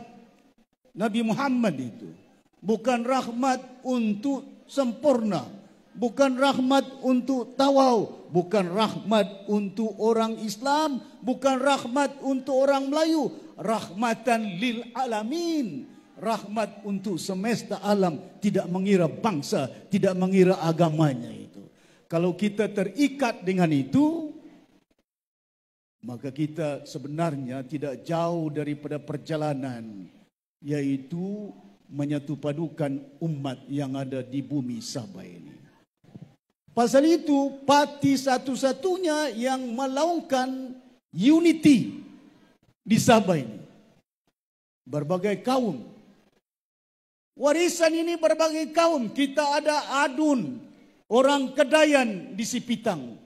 Nabi Muhammad itu. Bukan rahmat untuk sempurna. Bukan rahmat untuk tawau. Bukan rahmat untuk orang Islam. Bukan rahmat untuk orang Melayu. Rahmatan lil alamin. Rahmat untuk semesta alam. Tidak mengira bangsa. Tidak mengira agamanya itu. Kalau kita terikat dengan itu, maka kita sebenarnya tidak jauh daripada perjalanan, yaitu menyatupadukan umat yang ada di bumi Sabah ini. Pasal itu, parti satu-satunya yang melaungkan unity di Sabah ini. Berbagai kaum. Warisan ini berbagai kaum. Kita ada Adun, orang Kedayan di Sipitang.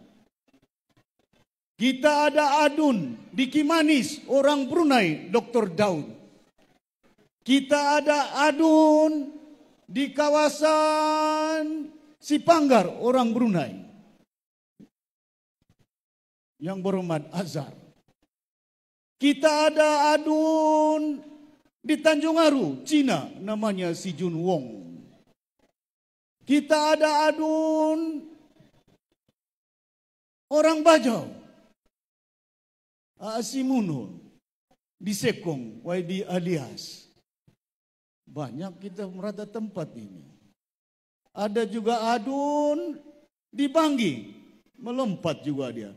Kita ada Adun di Kimanis, orang Brunei, Dr. Daud. Kita ada Adun di kawasan Sipanggar, orang Brunei. Yang berhormat Azhar. Kita ada Adun di Tanjung Aru, Cina, namanya Si Jun Wong. Kita ada Adun orang Bajau, Asimuno di Sekong, YB Alias. Banyak kita merata tempat ini. Ada juga Adun di Banggi, melompat juga dia.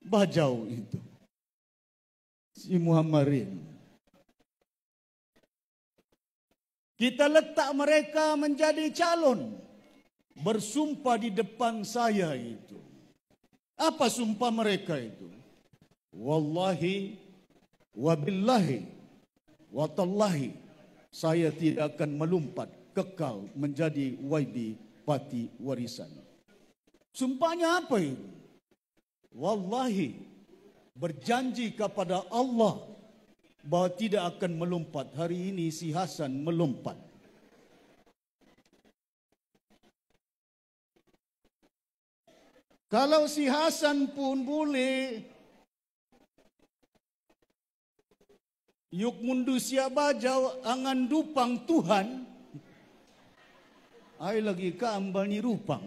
Bajau itu. Si Muhammadin. Kita letak mereka menjadi calon. Bersumpah di depan saya itu. Apa sumpah mereka itu? Wallahi, wabillahi, watallahi, saya tidak akan melompat kekal menjadi YB Parti Warisan. Sumpahnya apa itu? Wallahi, berjanji kepada Allah bahwa tidak akan melompat. Hari ini si Hasan melompat. Kalau si Hasan pun boleh yuk mundu sia bajau angan dupang Tuhan, ai lagi ka ambal ni rupang.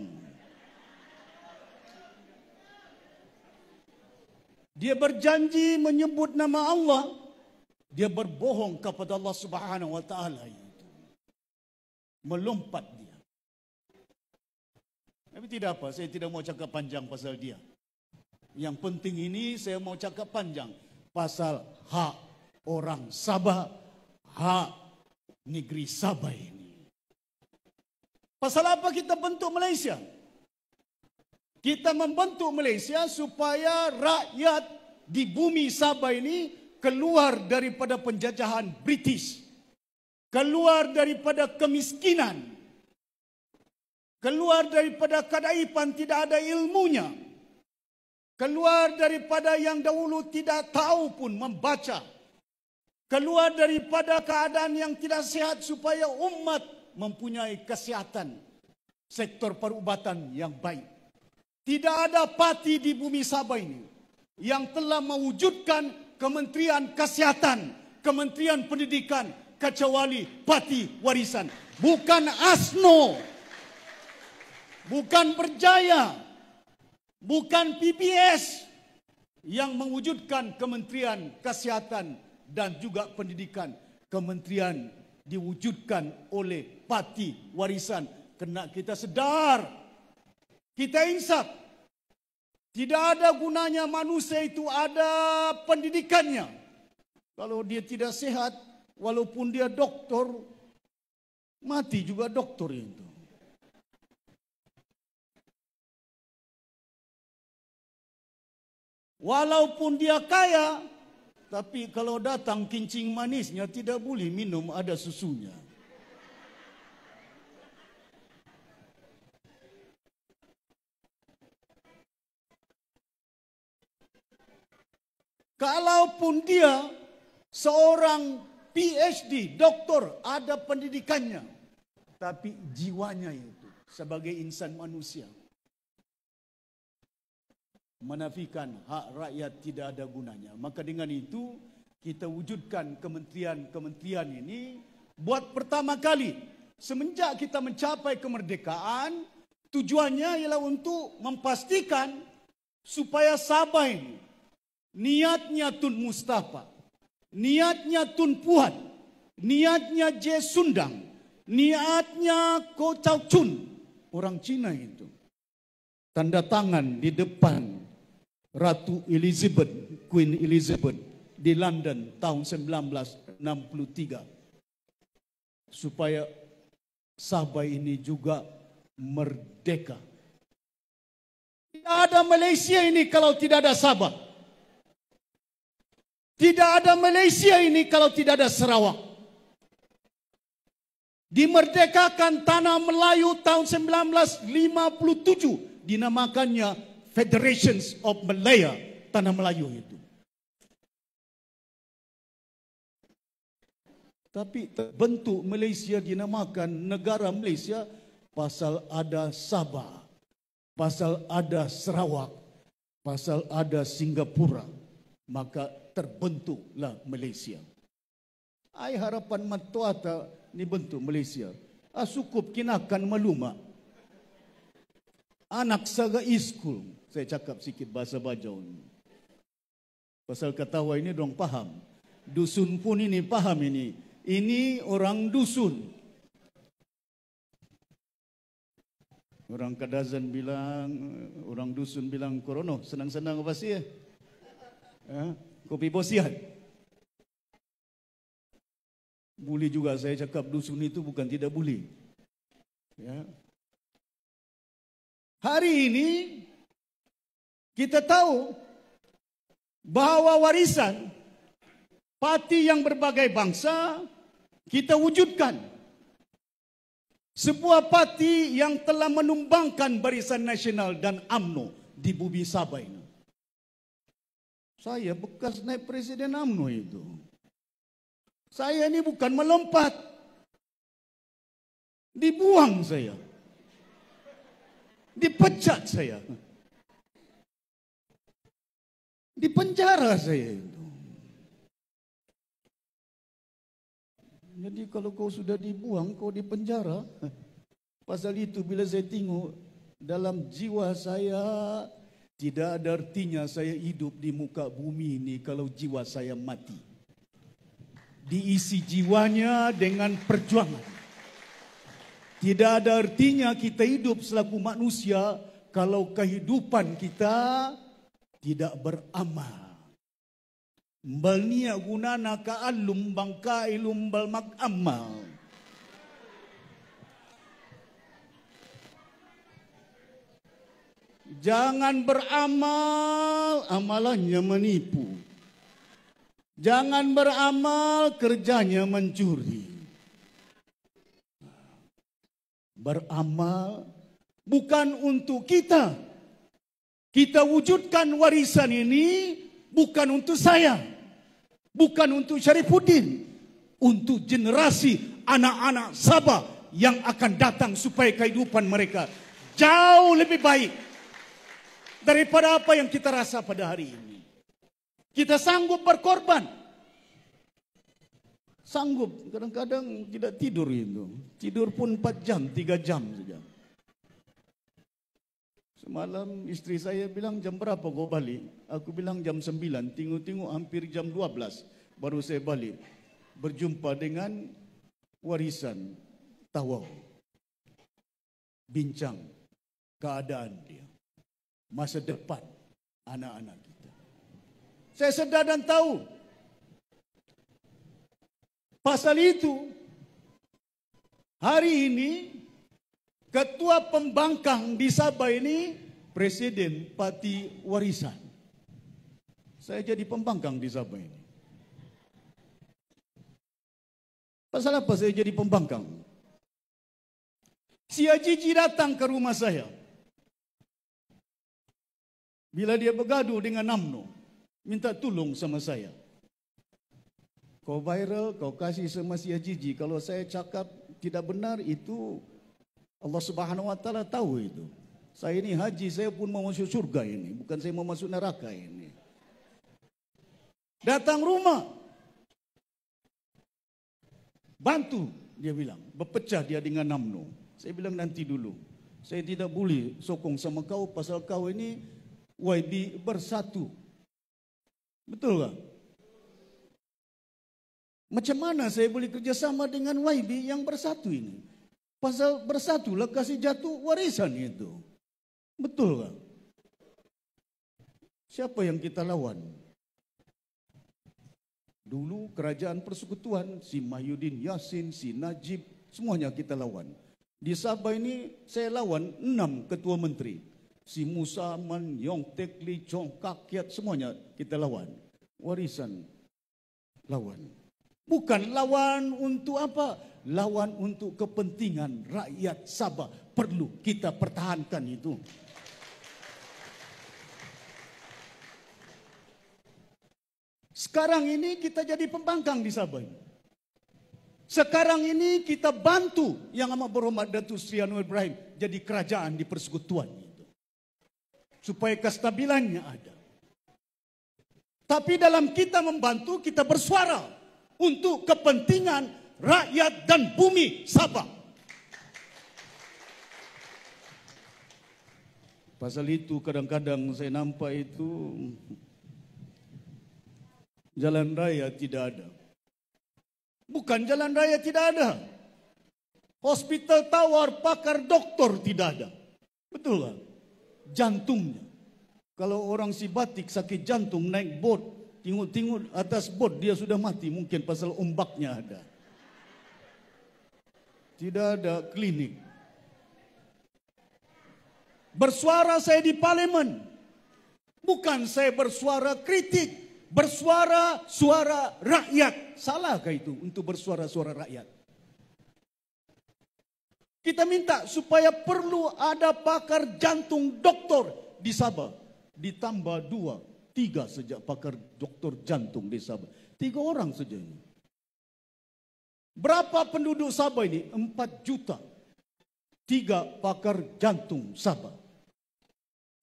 Dia berjanji menyebut nama Allah, dia berbohong kepada Allah Subhanahu wa taala itu. Melompat dia. Tapi tidak apa, saya tidak mau cakap panjang pasal dia. Yang penting ini saya mau cakap panjang pasal hak orang Sabah, hak negeri Sabah ini. Pasal apa kita bentuk Malaysia? Kita membentuk Malaysia supaya rakyat di bumi Sabah ini keluar daripada penjajahan British, keluar daripada kemiskinan, keluar daripada keadaan tidak ada ilmunya, keluar daripada yang dahulu tidak tahu pun membaca, keluar daripada keadaan yang tidak sehat supaya umat mempunyai kesihatan sektor perubatan yang baik. Tidak ada parti di bumi Sabah ini yang telah mewujudkan Kementerian Kesihatan, Kementerian Pendidikan kecuali Parti Warisan. Bukan ASNO, bukan Berjaya, bukan PBS yang mewujudkan Kementerian Kesihatan dan juga Pendidikan. Kementerian diwujudkan oleh Parti Warisan. Kena kita sedar, kita insaf. Tidak ada gunanya manusia itu ada pendidikannya Kalau dia tidak sehat, walaupun dia doktor, mati juga doktor itu. Walaupun dia kaya, tapi kalau datang kincing manisnya tidak boleh minum, ada susunya. Kalaupun dia seorang PhD, doktor, ada pendidikannya, tapi jiwanya itu sebagai insan manusia menafikan hak rakyat tidak ada gunanya. Maka dengan itu kita wujudkan kementerian-kementerian ini buat pertama kali semenjak kita mencapai kemerdekaan. Tujuannya ialah untuk memastikan supaya Sabah ini niatnya Tun Mustafa, niatnya Tun Puhat, niatnya J. Sundang, niatnya Ko Chao Chun, orang Cina itu, tanda tangan di depan Ratu Elizabeth, Queen Elizabeth di London tahun 1963. Supaya Sabah ini juga merdeka. Tidak ada Malaysia ini kalau tidak ada Sabah. Tidak ada Malaysia ini kalau tidak ada Sarawak. Dimerdekakan tanah Melayu tahun 1957, dinamakannya Federations of Malaya, tanah Melayu itu. Tapi terbentuk Malaysia, dinamakan negara Malaysia pasal ada Sabah, pasal ada Sarawak, pasal ada Singapura. Maka terbentuklah Malaysia. Ai harapan matuata ni bentuk Malaysia. Sukup kinakan maluma. Anak saga iskul. Saya cakap sikit bahasa Bajau ni. Pasal ketawa ini dong paham. Dusun pun ini paham ini. Ini orang dusun. Orang Kadazan bilang, orang dusun bilang, Korono, senang-senang apa sih? Kopi bosian. Boleh juga saya cakap dusun itu bukan tidak boleh. Ya. Hari ini kita tahu bahawa warisan parti yang berbagai bangsa kita wujudkan. Sebuah parti yang telah menumbangkan Barisan Nasional dan UMNO di bumi Sabah ini. Saya bekas naib presiden UMNO itu. Saya ini bukan melompat. Dibuang saya. Dipecat saya. Dipenjara saya itu. Jadi kalau kau sudah dibuang, kau dipenjara. Pasal itu bila saya tengok dalam jiwa saya, tidak ada artinya saya hidup di muka bumi ini kalau jiwa saya mati. Diisi jiwanya dengan perjuangan. Tidak ada artinya kita hidup selaku manusia kalau kehidupan kita tidak beramal. Mbal niya gunana kaalum bangka ilum bal mag-amal. Jangan beramal, amalannya menipu. Jangan beramal, kerjanya mencuri. Beramal bukan untuk kita. Kita wujudkan warisan ini bukan untuk saya, bukan untuk Syarifuddin, untuk generasi anak-anak Sabah yang akan datang supaya kehidupan mereka jauh lebih baik daripada apa yang kita rasa pada hari ini. Kita sanggup berkorban. Sanggup, kadang-kadang tidak tidur itu. Tidur pun 4 jam, 3 jam saja. Semalam istri saya bilang, jam berapa kau balik? Aku bilang jam 9, tengok-tengok hampir jam 12 baru saya balik. Berjumpa dengan warisan Tawau. Bincang keadaan dia. Masa depan anak-anak kita. Saya sedar dan tahu Pasal itu, hari ini ketua pembangkang di Sabah ini Presiden Parti Warisan. Saya jadi pembangkang di Sabah ini. Pasal apa saya jadi pembangkang? Si Ajiji datang ke rumah saya. Bila dia bergaduh dengan UMNO, minta tolong sama saya. Kau viral, kau kasih sama si Ajiji. Kalau saya cakap tidak benar, itu Allah Subhanahu Wa Taala tahu itu. Saya ini haji, saya pun mau masuk surga ini. Bukan saya mau masuk neraka ini. Datang rumah. Bantu, dia bilang. Berpecah dia dengan UMNO. Saya bilang nanti dulu. Saya tidak boleh sokong sama kau pasal kau ini YB bersatu. Betul tak? Macam mana saya boleh kerjasama dengan YB yang bersatu ini? Pasal bersatulah kasih jatuh warisan itu. Betul tak? Siapa yang kita lawan? Dulu kerajaan persekutuan, si Mahyudin Yassin, si Najib, semuanya kita lawan. Di Sabah ini saya lawan 6 ketua menteri. Si Musa Man, Yong Tek Li, Chong Kakiat, semuanya kita lawan. Warisan lawan. Bukan lawan untuk apa? Lawan untuk kepentingan rakyat Sabah. Perlu kita pertahankan itu. Sekarang ini kita jadi pembangkang di Sabah. Sekarang ini kita bantu yang amat berhormat Datuk Seri Anwar Ibrahim jadi kerajaan di persekutuan itu. Supaya kestabilannya ada. Tapi dalam kita membantu, kita bersuara untuk kepentingan rakyat dan bumi Sabah. Pasal itu kadang-kadang saya nampak itu jalan raya tidak ada. Bukan jalan raya tidak ada. Hospital tawar pakar doktor tidak ada. Betul tak? Jantungnya. Kalau orang si batik sakit jantung naik bot, tengok-tengok atas bot dia sudah mati mungkin pasal ombaknya ada. Tidak ada klinik. Bersuara saya di parlimen. Bukan saya bersuara kritik. Bersuara suara rakyat. Salahkah itu untuk bersuara suara rakyat? Kita minta supaya perlu ada pakar jantung doktor di Sabah. Ditambah 2, 3 saja pakar doktor jantung di Sabah. 3 orang saja ini. Berapa penduduk Sabah ini? 4 juta. 3 pakar jantung Sabah.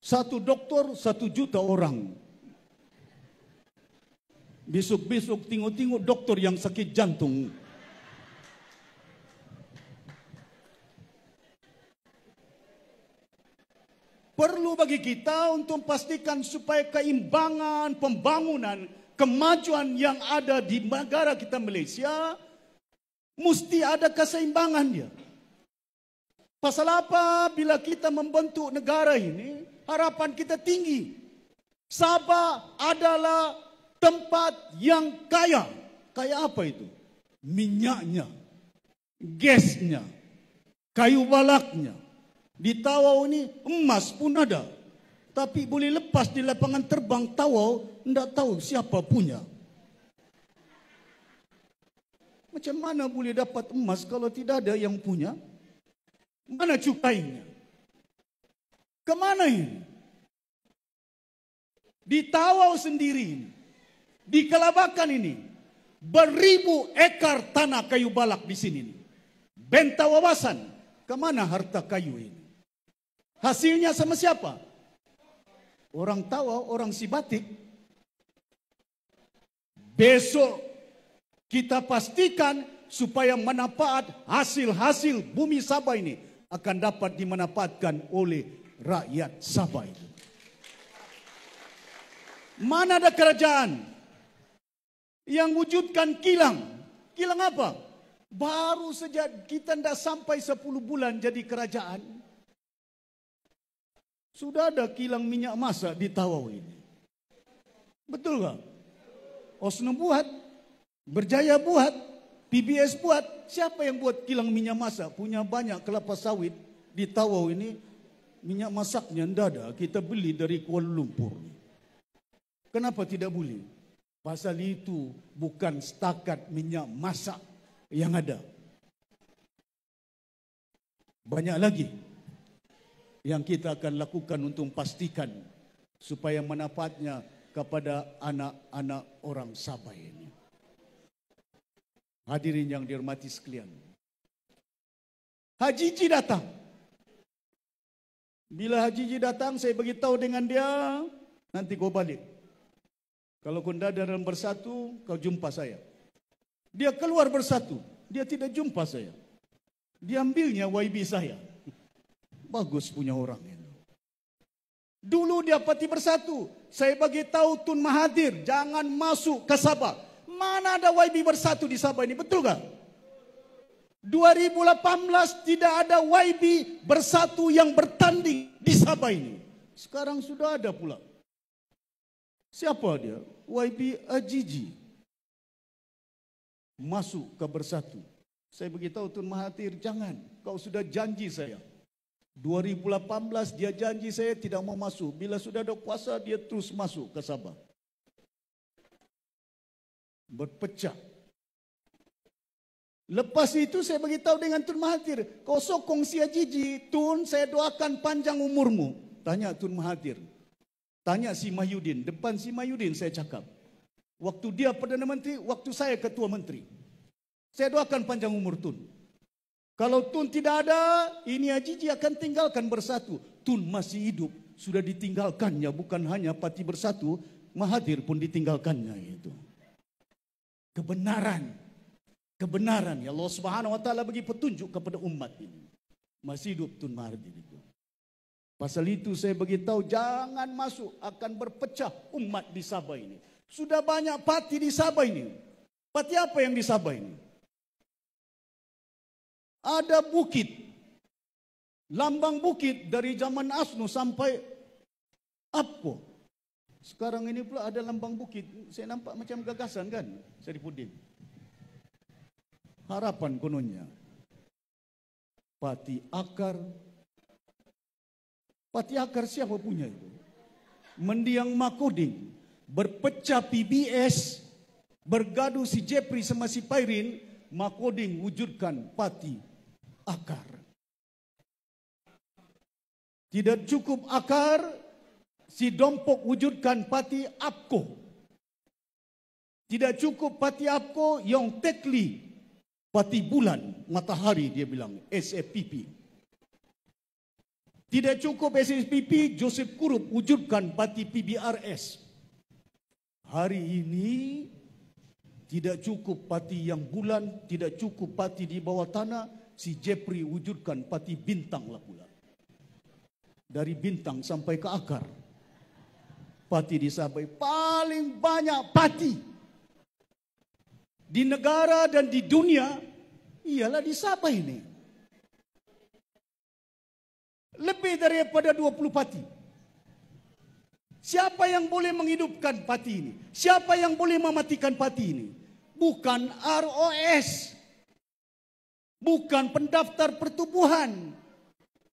1 doktor, 1 juta orang. Besok-besok tengok-tengok doktor yang sakit jantung. Perlu bagi kita untuk memastikan supaya keimbangan pembangunan, kemajuan yang ada di negara kita Malaysia, mesti ada keseimbangan dia. Pasal apa? Bila kita membentuk negara ini, harapan kita tinggi. Sabah adalah tempat yang kaya. Kaya apa itu? Minyaknya, gasnya, kayu balaknya. Di Tawau ini emas pun ada. Tapi boleh lepas di lapangan terbang Tawau, tidak tahu siapa punya. Macam mana boleh dapat emas kalau tidak ada yang punya? Mana cukainya? Kemana ini? Di Tawau sendiri ini, di Kelabakan ini, beribu ekar tanah kayu balak di sini. Bentang wawasan, kemana harta kayu ini? Hasilnya sama siapa? Orang Tawau, orang si batik. Besok kita pastikan supaya manfaat hasil-hasil bumi Sabah ini akan dapat dimanfaatkan oleh rakyat Sabah itu. Mana ada kerajaan yang wujudkan kilang? Kilang apa? Baru saja kita tidak sampai 10 bulan jadi kerajaan. Sudah ada kilang minyak masak di Tawau ini. Betul tak? Osno buat, Berjaya buat, PBS buat, siapa yang buat kilang minyak masak? Punya banyak kelapa sawit di Tawau ini, minyak masaknya tidak ada, kita beli dari Kuala Lumpur. Kenapa tidak boleh? Pasal itu bukan setakat minyak masak yang ada. Banyak lagi yang kita akan lakukan untuk pastikan supaya manfaatnya kepada anak-anak orang Sabah ini. Hadirin yang dihormati sekalian, Haji Ji datang. Bila Haji Ji datang, saya beritahu dengan dia, nanti kau balik. Kalau kau tidak ada dalam bersatu, kau jumpa saya. Dia keluar bersatu, dia tidak jumpa saya. Diambilnya YB saya. Bagus punya orang itu. Dulu dia parti bersatu. Saya bagi tahu Tun Mahathir, jangan masuk ke Sabah. Mana ada YB bersatu di Sabah ini, betul tak? 2018 tidak ada YB bersatu yang bertanding di Sabah ini. Sekarang sudah ada pula. Siapa dia? YB Ajiji. Masuk ke bersatu. Saya beritahu Tun Mahathir, jangan. Kau sudah janji saya. 2018 dia janji saya tidak mau masuk. Bila sudah ada kuasa, dia terus masuk ke Sabah. Berpecah. Lepas itu saya beritahu dengan Tun Mahathir, kau sokong si Ajiji, Tun, saya doakan panjang umurmu. Tanya Tun Mahathir. Tanya si Mahyudin. Depan si Mahyudin saya cakap. Waktu dia Perdana Menteri, waktu saya Ketua Menteri. Saya doakan panjang umur Tun. Kalau Tun tidak ada, ini Ajiji akan tinggalkan bersatu. Tun masih hidup, sudah ditinggalkannya. Bukan hanya parti bersatu, Mahathir pun ditinggalkannya itu. Kebenaran. Kebenaran ya Allah Subhanahu wa taala bagi petunjuk kepada umat ini. Masih hidup Tun Mahathir itu. Pasal itu saya beritahu jangan masuk, akan berpecah umat di Sabah ini. Sudah banyak parti di Sabah ini. Parti apa yang di Sabah ini? Ada bukit. Lambang bukit dari zaman ASNO sampai APKO. Sekarang ini pula ada lambang bukit. Saya nampak macam gagasan kan, Sarifudin. Harapan kononnya. Parti Akar. Parti Akar siapa punya itu? Mendiang Makoding. Berpecah PBS. Bergaduh si Jepri sama si Pairin. Makoding wujudkan Parti Akar. Tidak cukup Akar. Si Dompok wujudkan Parti APKO. Tidak cukup Parti APKO. Yong Tekli. Parti Bulan, Matahari dia bilang, SFPP. Tidak cukup SFPP, Joseph Kurup wujudkan Parti PBRS. Hari ini tidak cukup parti yang bulan, tidak cukup parti di bawah tanah, si Jepri wujudkan Parti Bintang lah pula. Dari Bintang sampai ke Akar. Parti di Sabah paling banyak parti di negara dan di dunia ialah di Sabah ini. Lebih daripada 20 parti. Siapa yang boleh menghidupkan parti ini? Siapa yang boleh mematikan parti ini? Bukan ROS. Bukan pendaftar pertubuhan.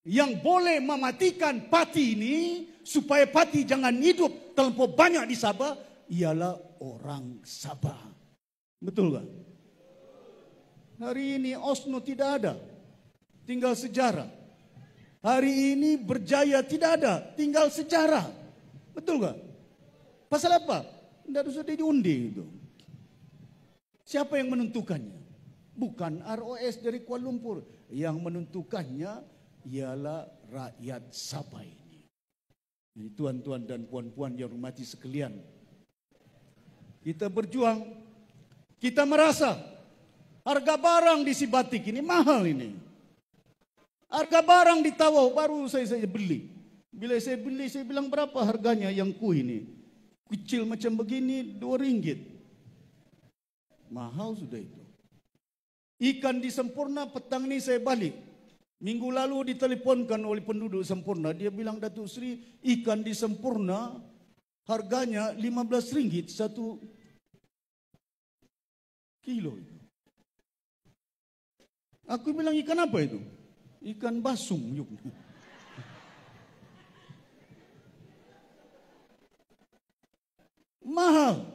Yang boleh mematikan parti ini supaya parti jangan hidup terlampau banyak di Sabah ialah orang Sabah. Betul tak? Hari ini OSNO tidak ada, tinggal sejarah. Hari ini Berjaya tidak ada, tinggal sejarah. Betul tak? Pasal apa? Tidak usah diundi itu. Siapa yang menentukannya? Bukan ROS dari Kuala Lumpur. Yang menentukannya ialah rakyat Sabah ini. Jadi tuan-tuan dan puan-puan yang hormati sekalian, kita berjuang. Kita merasa harga barang di Sibatik ini mahal ini. Harga barang di Tawau baru saya beli. Bila saya beli, saya bilang berapa harganya yang kuih ini. Kecil macam begini, RM2. Mahal sudah itu. Ikan di Sempurna, petang ini saya balik. Minggu lalu diteleponkan oleh penduduk Sempurna. Dia bilang, Datuk Seri, ikan di Sempurna harganya RM15 1 kilo. Aku bilang ikan apa itu? Ikan basung. Yuk. Mahal.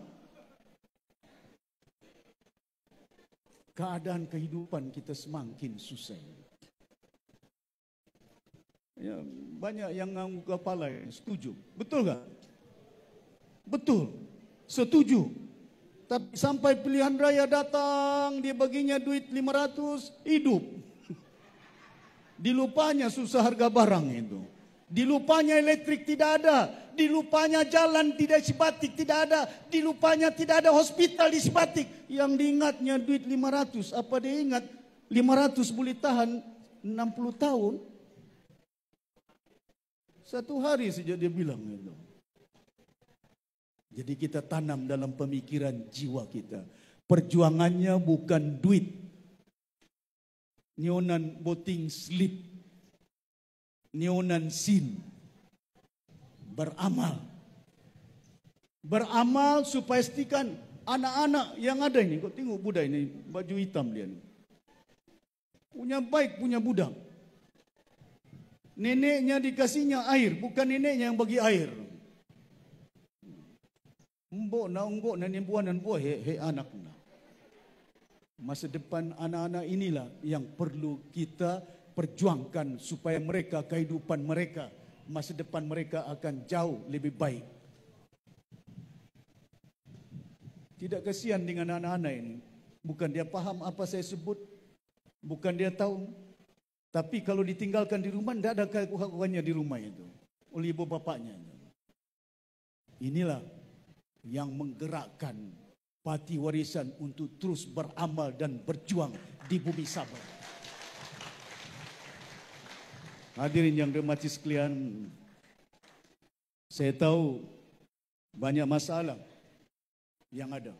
Keadaan kehidupan kita semakin susah. Ya, banyak yang ngangguk kepala, setuju. Betul tak? Betul. Setuju. Tapi sampai pilihan raya datang, dia baginya duit 500, hidup. Dilupanya susah harga barang itu. Dilupanya elektrik tidak ada. Dilupanya jalan tidak Sibatik tidak ada. Dilupanya tidak ada hospital di Sibatik. Yang diingatnya duit 500. Apa dia ingat 500 boleh tahan 60 tahun? Satu hari saja dia bilang itu. Jadi kita tanam dalam pemikiran jiwa kita. Perjuangannya bukan duit. Nyonan voting slip. Nyonan sin. Beramal. Beramal supaya pastikan anak-anak yang ada ini. Kau tengok budak ini, baju hitam dia ni. Punya baik, punya budak. Neneknya dikasihnya air, bukan neneknya yang bagi air. Mbok na nimbuan dan buah he anak na. Masa depan anak-anak inilah yang perlu kita perjuangkan supaya mereka, kehidupan mereka, masa depan mereka akan jauh lebih baik. Tidak kasihan dengan anak-anak ini. Bukan dia paham apa saya sebut, bukan dia tahu. Tapi kalau ditinggalkan di rumah, tidak ada kekuatannya di rumah itu. Oleh ibu bapaknya. Inilah yang menggerakkan parti warisan untuk terus beramal dan berjuang di bumi Sabah. Hadirin yang dirahmati sekalian, saya tahu banyak masalah yang ada.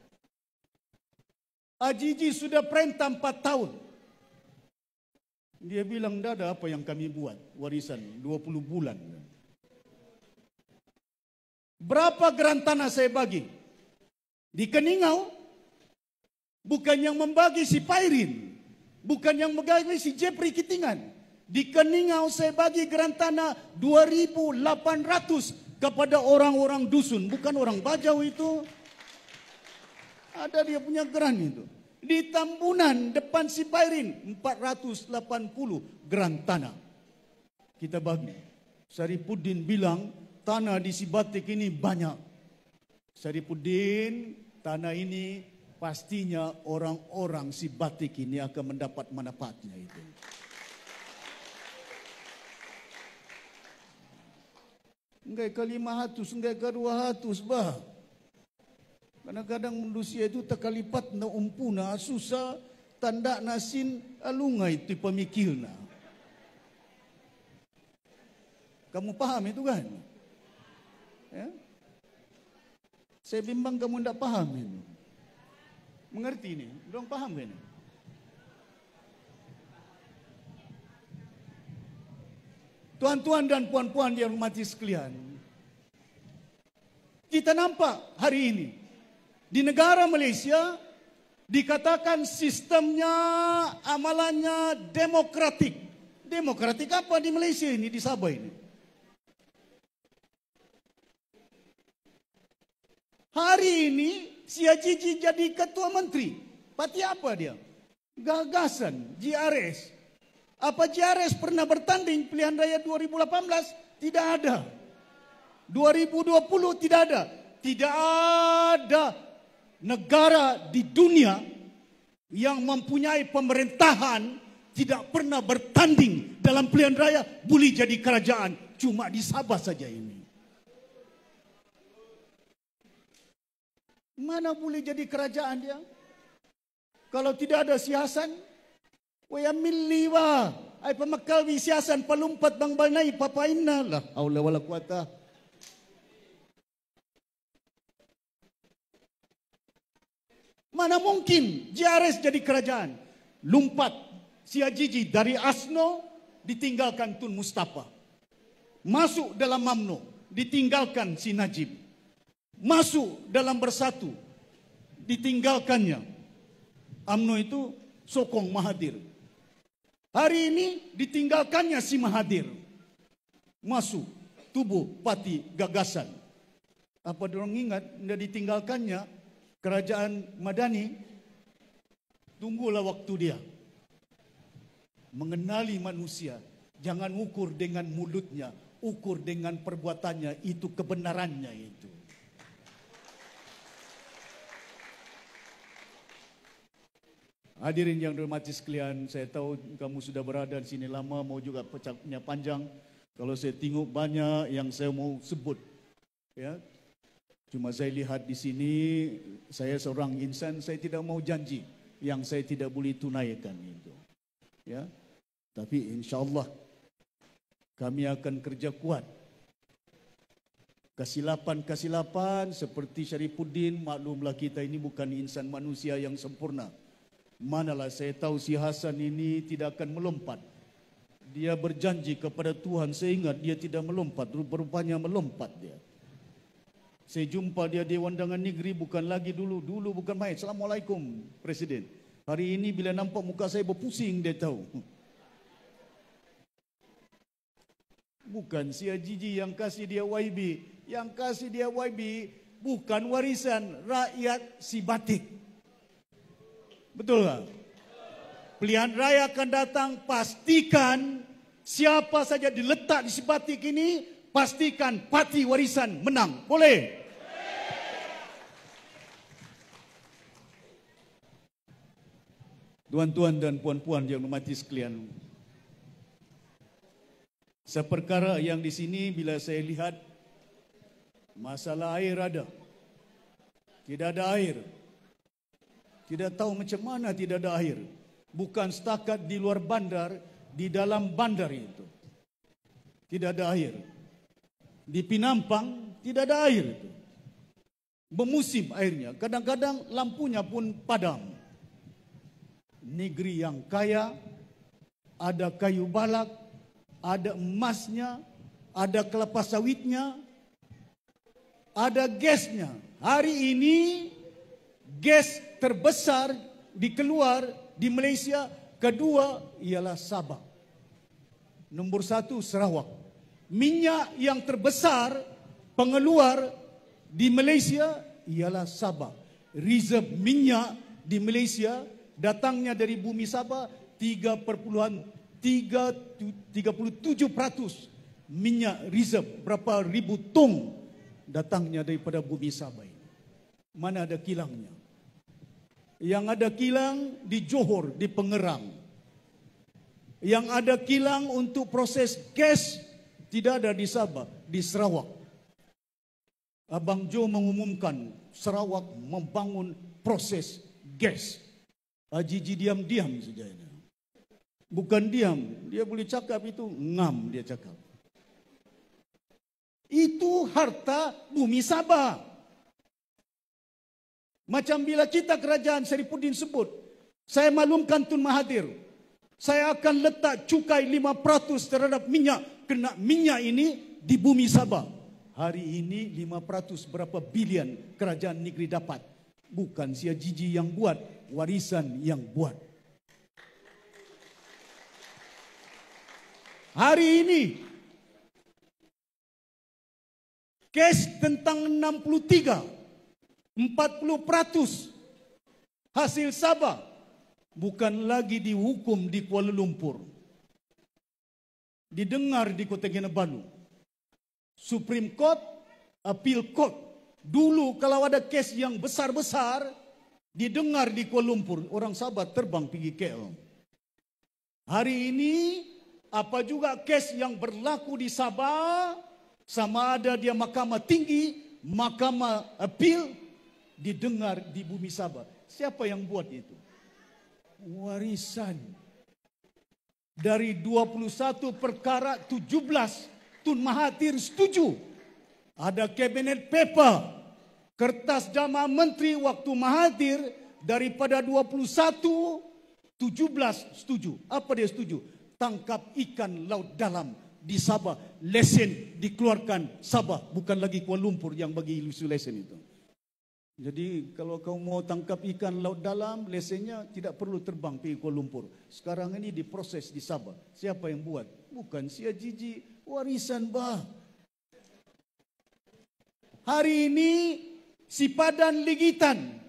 Ajiji sudah perintah 4 tahun. Dia bilang, tidak ada apa yang kami buat, warisan 20 bulan. Berapa geran tanah saya bagi? Di Keningau, bukan yang membagi si Pairin, bukan yang membagi si Jepri Kitingan. Di Keningau saya bagi geran tanah 2.800 kepada orang-orang dusun, bukan orang Bajau itu. Ada dia punya geran itu. Di Tambunan depan si Pairin 480 geran tanah. Kita bagi. Saripuddin bilang tanah di Sibatik ini banyak. Saripuddin, tanah ini pastinya orang-orang Sibatik ini akan mendapat manfaatnya itu. Enggak ke 500, enggak ke 200 bah. Kadang-kadang manusia itu terkalipat na umpuna susah tanda nasin alungai itu pemikirna. Kamu paham itu kan? Ya? Saya bimbang kamu tidak paham ini. Mengerti ini? Dong paham kan? Tuan-tuan dan puan-puan yang hormati sekalian, kita nampak hari ini di negara Malaysia dikatakan sistemnya, amalannya demokratik. Demokratik apa di Malaysia ini, di Sabah ini? Hari ini si Ajiji jadi ketua menteri. Parti apa dia? Gagasan, GRS. Apa GRS pernah bertanding pilihan raya 2018? Tidak ada. 2020 tidak ada. Tidak ada negara di dunia yang mempunyai pemerintahan tidak pernah bertanding dalam pilihan raya boleh jadi kerajaan. Cuma di Sabah saja ini. Mana boleh jadi kerajaan dia? Kalau tidak ada siasan, waya milli wa, ay pamakalwi siasan palumpat bang balnay papaina lah. Aula wala kuata. Mana mungkin GRS jadi kerajaan? Lumpat si Ajiji dari ASNO ditinggalkan Tun Mustafa. Masuk dalam UMNO ditinggalkan si Najib. Masuk dalam Bersatu ditinggalkannya. UMNO itu Sokong Mahathir. Hari ini ditinggalkannya si Mahathir masuk tubuh parti gagasan. Apa dorang ingat dia ditinggalkannya kerajaan Madani? Tunggulah waktu dia. Mengenali manusia, jangan ukur dengan mulutnya, ukur dengan perbuatannya, itu kebenarannya itu. Hadirin yang dihormati sekalian, saya tahu kamu sudah berada di sini lama, mau juga pecahnya panjang. Kalau saya tengok banyak yang saya mau sebut, ya. Cuma saya lihat di sini, saya seorang insan, saya tidak mau janji yang saya tidak boleh tunaikan itu, ya. Tapi insya-Allah kami akan kerja kuat. Kesilapan-kesilapan seperti Syarifuddin, maklumlah kita ini bukan insan manusia yang sempurna. Manalah saya tahu si Hasan ini tidak akan melompat. Dia berjanji kepada Tuhan, saya ingat dia tidak melompat, rupanya melompat dia. Saya jumpa dia di Undangan Negeri bukan lagi dulu bukan main. Assalamualaikum Presiden. Hari ini bila nampak muka saya berpusing dia tahu. Bukan si Ajiji yang kasih dia YB. Yang kasih dia YB bukan warisan rakyat si Batik. Betul tak? Pilihan raya akan datang, pastikan siapa saja diletak di si Batik ini, pastikan parti warisan menang. Boleh? Tuan-tuan dan puan-puan yang hormati sekalian, seperkara yang di sini bila saya lihat masalah air ada, tidak ada air, tidak tahu macam mana tidak ada air. Bukan setakat di luar bandar, di dalam bandar itu tidak ada air. Di Pinampang tidak ada air itu. Bermusim airnya, kadang-kadang lampunya pun padam. Negeri yang kaya, ada kayu balak, ada emasnya, ada kelapa sawitnya, ada gasnya. Hari ini gas terbesar dikeluar di Malaysia, kedua ialah Sabah. Nombor 1 Sarawak. Minyak yang terbesar pengeluar di Malaysia ialah Sabah. Reserve minyak di Malaysia datangnya dari bumi Sabah 3,37% minyak reserve, berapa ribu tong datangnya daripada bumi Sabah ini. Mana ada kilangnya? Yang ada kilang di Johor, di Pengerang. Yang ada kilang untuk proses gas tidak ada di Sabah, di Sarawak. Abang Jo mengumumkan Sarawak membangun proses gas. Ajiji diam-diam saja. Bukan diam, dia boleh cakap itu ngam dia cakap. Itu harta bumi Sabah. Macam bila kita kerajaan Syarifuddin sebut, saya maklumkan Tun Mahathir, saya akan letak cukai 5% terhadap minyak, kena minyak ini di bumi Sabah. Hari ini 5% berapa bilion kerajaan negeri dapat. Bukan si Ajiji yang buat, warisan yang buat. Hari ini kes tentang 63 40% hasil Sabah bukan lagi dihukum di Kuala Lumpur. Didengar di Kota Kinabalu. Supreme Court, Appeal Court. Dulu kalau ada kes yang besar-besar didengar di Kuala Lumpur, orang Sabah terbang pergi KL. Hari ini apa juga kes yang berlaku di Sabah, sama ada dia mahkamah tinggi, mahkamah appeal, didengar di bumi Sabah. Siapa yang buat itu? Warisan. Dari 21 perkara 17 Tun Mahathir setuju. Ada cabinet paper, kertas jamaah menteri waktu Mahathir daripada 21 17 setuju. Apa dia setuju? Tangkap ikan laut dalam di Sabah. Lesen dikeluarkan Sabah, bukan lagi Kuala Lumpur yang bagi ilusi lesen itu. Jadi kalau kau mau tangkap ikan laut dalam, lesennya tidak perlu terbang pergi Kuala Lumpur. Sekarang ini diproses di Sabah. Siapa yang buat? Bukan Sia Jiji, warisan bah. Hari ini Sipadan Ligitan.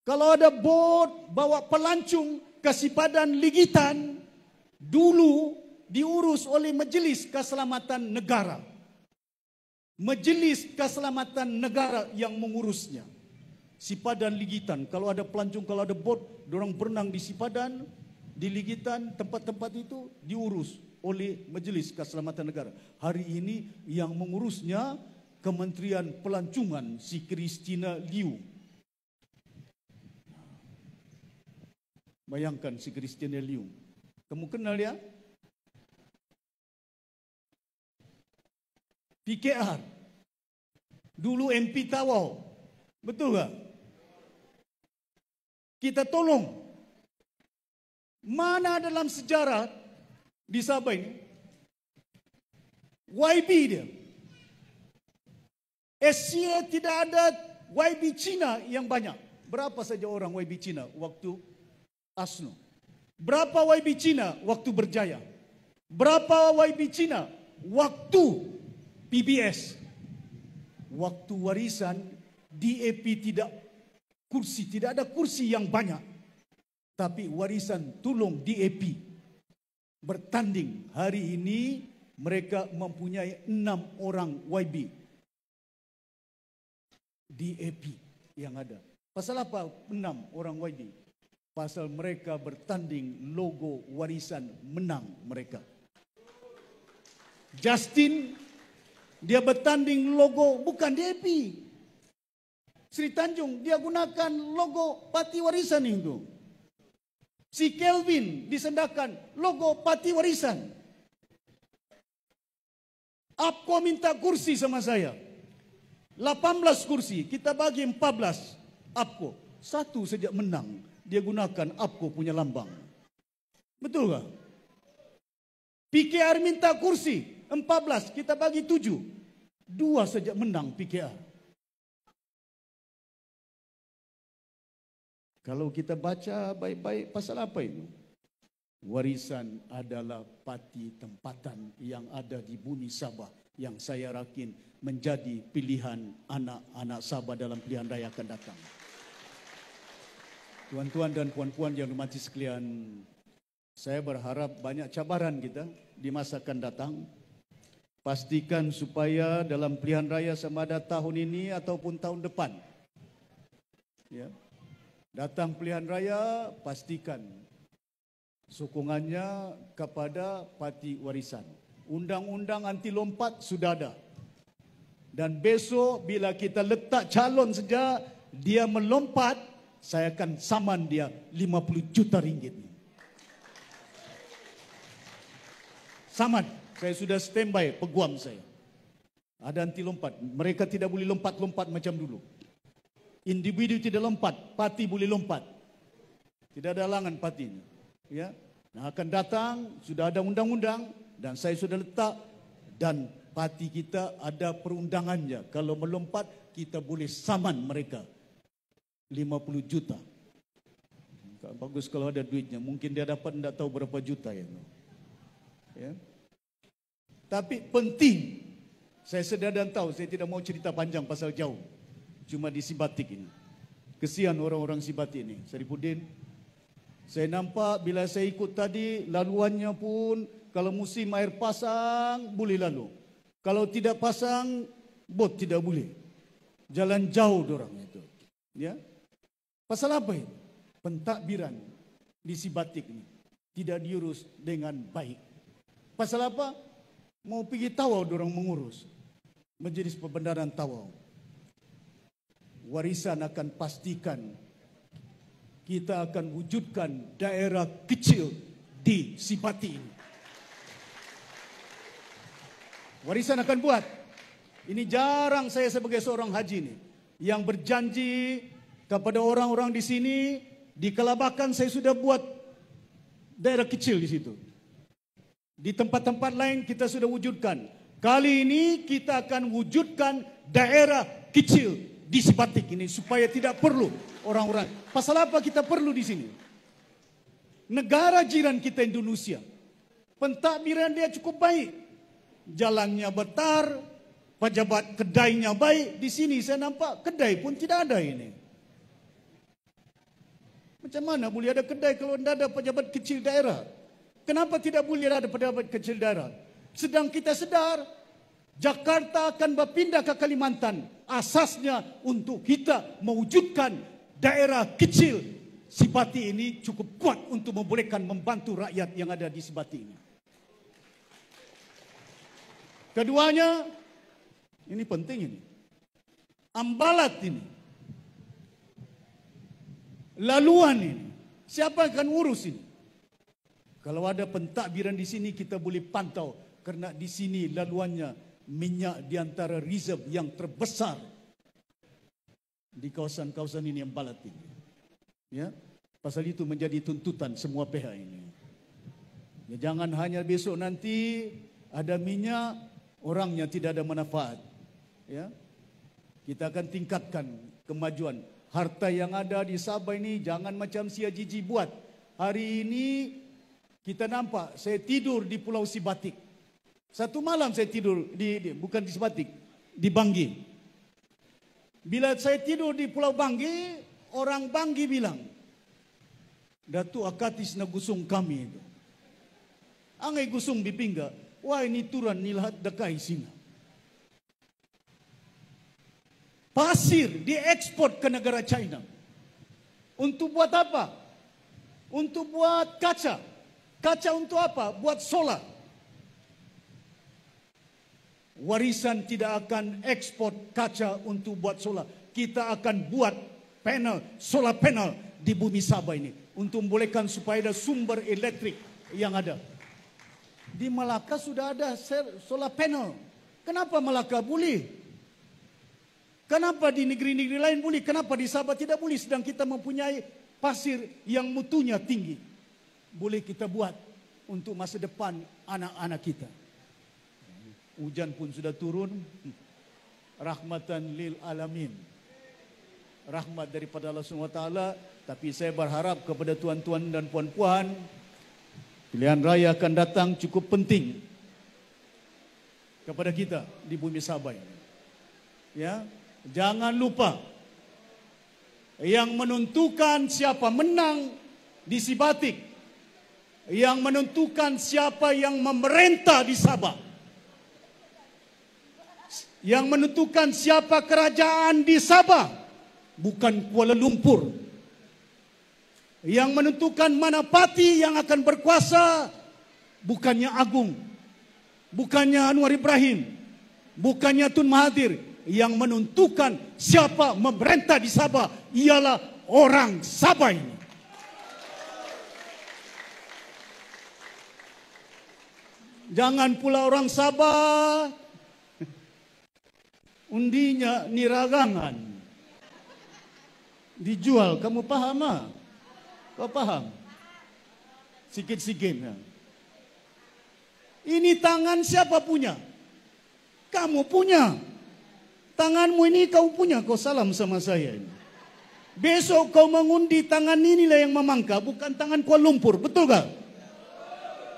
Kalau ada bot bawa pelancong ke Sipadan Ligitan, dulu diurus oleh Majelis Keselamatan Negara. Majelis Keselamatan Negara yang mengurusnya. Sipadan Ligitan, kalau ada pelancong, kalau ada bot, dorang berenang di Sipadan, di Ligitan, tempat-tempat itu diurus oleh Majelis Keselamatan Negara. Hari ini yang mengurusnya Kementerian Pelancongan si Christina Liu. Bayangkan si Christina Liu. Kamu kenal dia? PKR. Dulu MP Tawau. Betul tak? Kita tolong. Mana dalam sejarah di Sabah ini YB dia. Asia tidak ada YB Cina yang banyak. Berapa saja orang YB Cina waktu ASNO? Berapa YB Cina waktu berjaya? Berapa YB Cina waktu PBS? Waktu warisan DAP tidak ada kursi yang banyak. Tapi warisan tolong DAP bertanding. Hari ini mereka mempunyai 6 orang YB. DAP yang ada. Pasal apa 6 orang YB? Pasal mereka bertanding logo warisan menang mereka. Justin dia bertanding logo bukan DAP. Sri Tanjung dia gunakan logo parti warisan itu. Si Kelvin disendakan logo parti warisan. APKO minta kursi sama saya. 18 kursi, kita bagi 14 APKO. Satu saja menang, dia gunakan APKO punya lambang. Betul tak? PKR minta kursi 14, kita bagi 7. 2 saja menang PKR. Kalau kita baca baik-baik pasal apa itu? Warisan adalah parti tempatan yang ada di bumi Sabah yang saya yakin menjadi pilihan anak-anak Sabah dalam pilihan raya akan datang. Tuan-tuan dan puan-puan yang hormati sekalian, saya berharap banyak cabaran kita di masa akan datang. Pastikan supaya dalam pilihan raya sama ada tahun ini ataupun tahun depan. Ya. Datang pilihan raya, pastikan sokongannya kepada parti warisan. Undang-undang anti lompat sudah ada. Dan besok bila kita letak calon saja, dia melompat, saya akan saman dia 50 juta ringgit. Saman, saya sudah standby peguam saya. Ada anti lompat, mereka tidak boleh lompat-lompat macam dulu. Individu tidak lompat, parti boleh lompat. Tidak ada halangan partinya. Ya, nah, akan datang, sudah ada undang-undang dan saya sudah letak dan parti kita ada perundangannya. Kalau melompat, kita boleh saman mereka 50 juta. Bagus kalau ada duitnya. Mungkin dia dapat tidak tahu berapa juta ya. Ya. Tapi penting, saya sedar dan tahu, saya tidak mau cerita panjang pasal jauh. Cuma di Sibatik ini. Kesian orang-orang Sibatik ini. Saripudin, saya nampak bila saya ikut tadi, laluannya pun kalau musim air pasang, boleh lalu. Kalau tidak pasang, bot tidak boleh. Jalan jauh dorang itu. Ya. Pasal apa ini? Pentadbiran di Sibatik ini tidak diurus dengan baik. Pasal apa? Mau pergi Tawau dorang mengurus. Majelis Pembenaran Tawau. Warisan akan pastikan kita akan wujudkan daerah kecil di Sipati ini. Warisan akan buat. Ini jarang saya sebagai seorang haji ini yang berjanji kepada orang-orang di sini, di Kelabakan saya sudah buat daerah kecil di situ. Di tempat-tempat lain kita sudah wujudkan. Kali ini kita akan wujudkan daerah kecil di Sibatik ini supaya tidak perlu orang-orang. Pasal apa kita perlu di sini? Negara jiran kita Indonesia, pentadbiran dia cukup baik, jalannya betar, pejabat kedainya baik. Di sini saya nampak kedai pun tidak ada ini. Macam mana boleh ada kedai kalau tidak ada pejabat kecil daerah? Kenapa tidak boleh ada pejabat kecil daerah? Sedang kita sedar Jakarta akan berpindah ke Kalimantan. Asasnya untuk kita mewujudkan daerah kecil Sibati ini cukup kuat untuk membolehkan membantu rakyat yang ada di Sibati ini. Keduanya, ini penting ini. Ambalat ini. Laluan ini. Siapa akan urus ini? Kalau ada pentadbiran di sini kita boleh pantau kerana di sini laluannya minyak di antara reserve yang terbesar di kawasan-kawasan ini yang balat ini. Ya, pasal itu menjadi tuntutan semua pihak ini. Ya, jangan hanya besok nanti ada minyak, orangnya tidak ada manfaat. Ya, kita akan tingkatkan kemajuan. Harta yang ada di Sabah ini jangan macam Sia Jiji buat. Hari ini kita nampak saya tidur di Pulau Sibatik. Satu malam saya tidur bukan di Sibatik, di Banggi. Bila saya tidur di Pulau Banggi, orang Banggi bilang, Datuk Akatis na gusung kami itu. Angay gusung bipingga, wah ini turan nilahat dakai sina. Pasir diekspor ke negara China. Untuk buat apa? Untuk buat kaca. Kaca untuk apa? Buat solar. Warisan tidak akan ekspor kaca untuk buat solar. Kita akan buat panel, solar panel di bumi Sabah ini. Untuk membolehkan supaya ada sumber elektrik yang ada. Di Melaka sudah ada solar panel. Kenapa Melaka boleh? Kenapa di negeri-negeri lain boleh? Kenapa di Sabah tidak boleh? Sedang kita mempunyai pasir yang mutunya tinggi. Boleh kita buat untuk masa depan anak-anak kita. Hujan pun sudah turun. Rahmatan lil alamin. Rahmat daripada Allah SWT. Tapi saya berharap kepada tuan-tuan dan puan-puan, pilihan raya akan datang cukup penting kepada kita di bumi Sabah ini. Ya, jangan lupa yang menentukan siapa menang di Sibatik, yang menentukan siapa yang memerintah di Sabah, yang menentukan siapa kerajaan di Sabah, bukan Kuala Lumpur. Yang menentukan mana parti yang akan berkuasa, bukannya Agung, bukannya Anwar Ibrahim, bukannya Tun Mahathir. Yang menentukan siapa memerintah di Sabah ialah orang Sabah ini. Jangan pula orang Sabah undinya niragangan dijual. Kamu paham tak? Kau faham? Sikit-sikit. Ini tangan siapa punya? Kamu punya. Tanganmu ini kau punya. Kau salam sama saya ini. Besok kau mengundi tangan inilah yang memangka, bukan tangan Kuala Lumpur. Betul tak?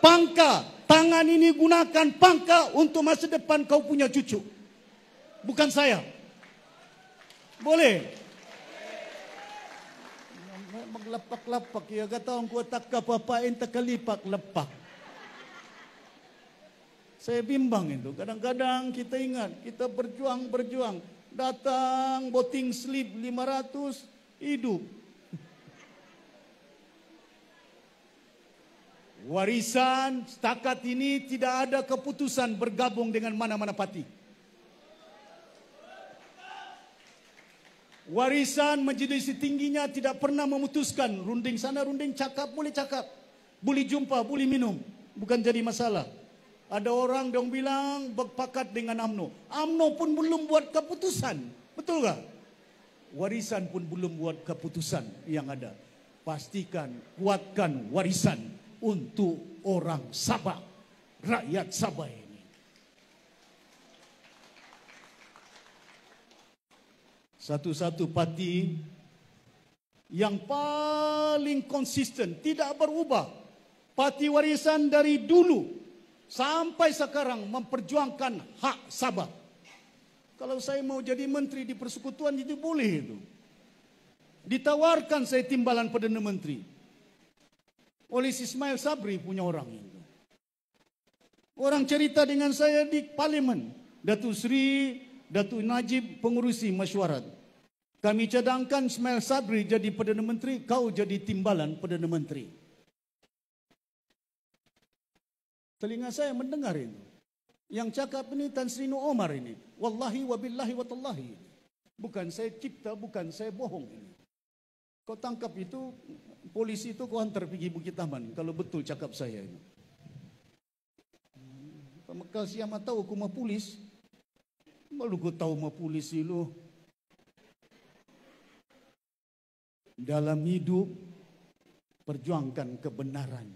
Pangka. Tangan ini gunakan pangka untuk masa depan kau punya cucu. Bukan saya. Boleh? Maglapak-lapak. Ya kata orang kuat tak apa-apain tak kalipak lepak. Saya bimbang itu. Kadang-kadang kita ingat. Kita berjuang. Datang voting slip 500. Hidup. Warisan setakat ini tidak ada keputusan bergabung dengan mana-mana parti. Warisan majlis tingginya tidak pernah memutuskan. Runding sana, runding cakap, boleh cakap. Boleh jumpa, boleh minum. Bukan jadi masalah. Ada orang yang bilang berpakat dengan UMNO. UMNO pun belum buat keputusan. Betul tak? Warisan pun belum buat keputusan yang ada. Pastikan, kuatkan warisan untuk orang Sabah. Rakyat Sabah ini. satu-satu parti yang paling konsisten, tidak berubah. Parti Warisan dari dulu sampai sekarang memperjuangkan hak Sabah. Kalau saya mau jadi menteri di persekutuan itu boleh itu. Ditawarkan saya timbalan Perdana Menteri oleh Ismail Sabri punya orang itu. Orang cerita dengan saya di parlimen, Datuk Seri, Datuk Najib pengurusi mesyuarat. Kami cadangkan Ismail Sabri jadi Perdana Menteri, kau jadi timbalan Perdana Menteri. Telinga saya mendengar ini. Yang cakap ini Tan Sri Nur Omar ini. Wallahi wabillahi watallahi. Bukan saya cipta, bukan saya bohong ini. Kau tangkap itu, polisi itu kau hantar pergi Bukit Taman. Kalau betul cakap saya ini. Kalau siapa tahu aku mau polis, malu kau tahu mau polis itu. Dalam hidup, perjuangkan kebenaran.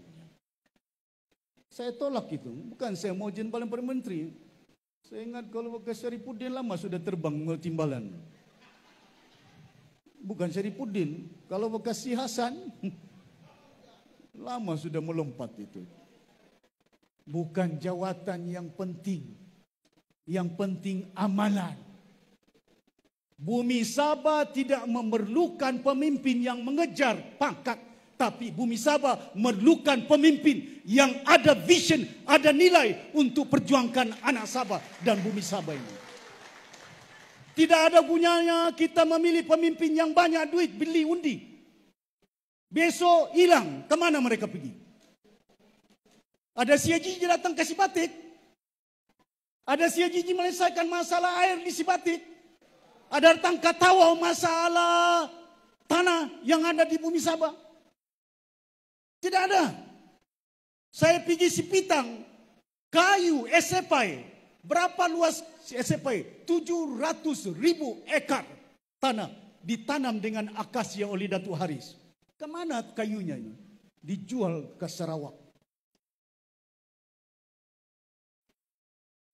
Saya tolak itu. Bukan saya mau jadi paling Perdana Menteri. Saya ingat kalau ke Syarifuddin lama sudah terbang timbalan. Bukan Syarifuddin. Kalau bekas Si Hasan, lama sudah melompat itu. Bukan jawatan yang penting. Yang penting amalan. Bumi Sabah tidak memerlukan pemimpin yang mengejar pangkat. Tapi Bumi Sabah memerlukan pemimpin yang ada vision, ada nilai untuk perjuangkan anak Sabah dan Bumi Sabah ini. Tidak ada gunanya kita memilih pemimpin yang banyak duit beli undi. Besok hilang, kemana mereka pergi? Ada Siaji datang ke Sibatik. Ada Siaji menyelesaikan masalah air di Sibatik. Ada datang ke Tawau masalah tanah yang ada di Bumi Sabah. Tidak ada. Saya pergi Sipitang, kayu Esepai. Berapa luas Esepai? 700.000 ekar tanah ditanam dengan akasia oleh Datuk Haris. Kemana kayunya ini? Dijual ke Sarawak.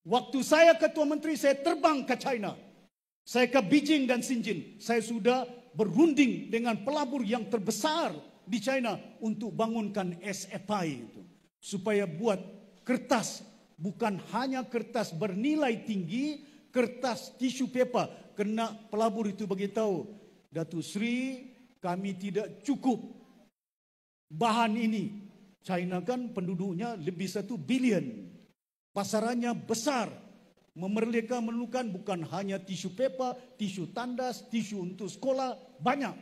Waktu saya ketua menteri, saya terbang ke China. Saya ke Beijing dan Shenzhen. Saya sudah berunding dengan pelabur yang terbesar di China untuk bangunkan SFI itu. Supaya buat kertas, bukan hanya kertas bernilai tinggi, kertas tisu paper. Kena pelabur itu beritahu, Datuk Seri, kami tidak cukup bahan ini. China kan penduduknya lebih 1 bilion. Pasarannya besar. Memerlukan bukan hanya tisu paper, tisu tandas, tisu untuk sekolah, banyak.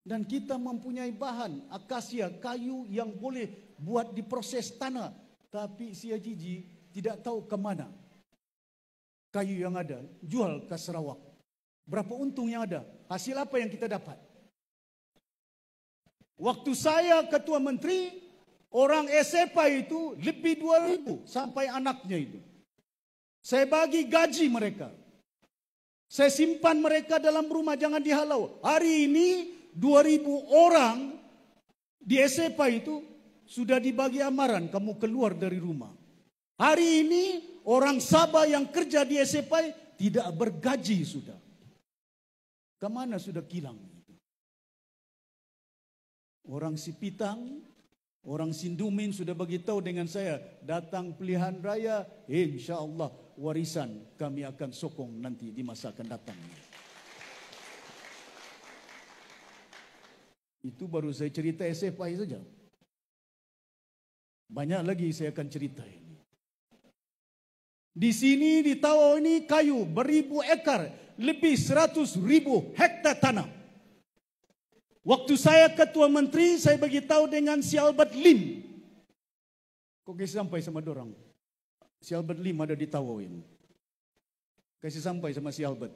Dan kita mempunyai bahan akasia, kayu yang boleh buat diproses tanah. Tapi si Ajiji tidak tahu ke mana kayu yang ada. Jual ke Sarawak. Berapa untung yang ada? Hasil apa yang kita dapat? Waktu saya ketua menteri, orang SEPA itu lebih 2.000 sampai anaknya itu. Saya bagi gaji mereka. Saya simpan mereka dalam rumah, jangan dihalau. Hari ini 2.000 orang di SEPA itu sudah dibagi amaran, kamu keluar dari rumah. Hari ini orang Sabah yang kerja di SEPA tidak bergaji sudah. Kemana sudah kilang? Orang Sipitang, orang Sindumin sudah beritahu dengan saya, datang pilihan raya, insya-Allah warisan kami akan sokong nanti di masa akan datang. Itu baru saya cerita SFI saja. Banyak lagi saya akan cerita ini. Di sini di Tawau ini kayu beribu ekar, lebih 100.000 hektar tanah. Waktu saya ketua menteri, saya beritahu dengan si Albert Lim. Kok kasih sampai sama dorang? Si Albert Lim ada di Tawau ini. Kasih sampai sama si Albert.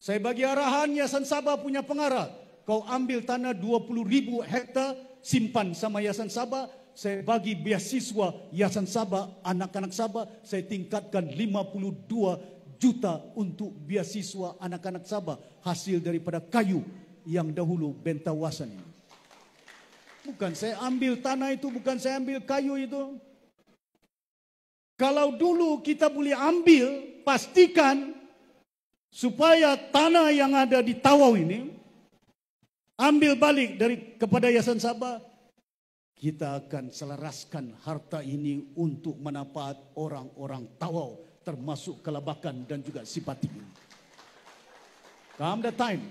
Saya bagi arahan Yayasan Sabah punya pengarah. Kau ambil tanah 20.000 hektar, simpan sama Yayasan Sabah. Saya bagi beasiswa Yayasan Sabah, anak-anak Sabah. Saya tingkatkan 52 juta untuk beasiswa anak-anak Sabah. Hasil daripada kayu yang dahulu bentawasan ini. Bukan saya ambil tanah itu, bukan saya ambil kayu itu. Kalau dulu kita boleh ambil, pastikan supaya tanah yang ada di Tawau ini ambil balik kepada Yayasan Sabah. Kita akan selaraskan harta ini untuk manfaat orang-orang Tawau, termasuk Kelabakan dan juga Sipatik ini. Come the time,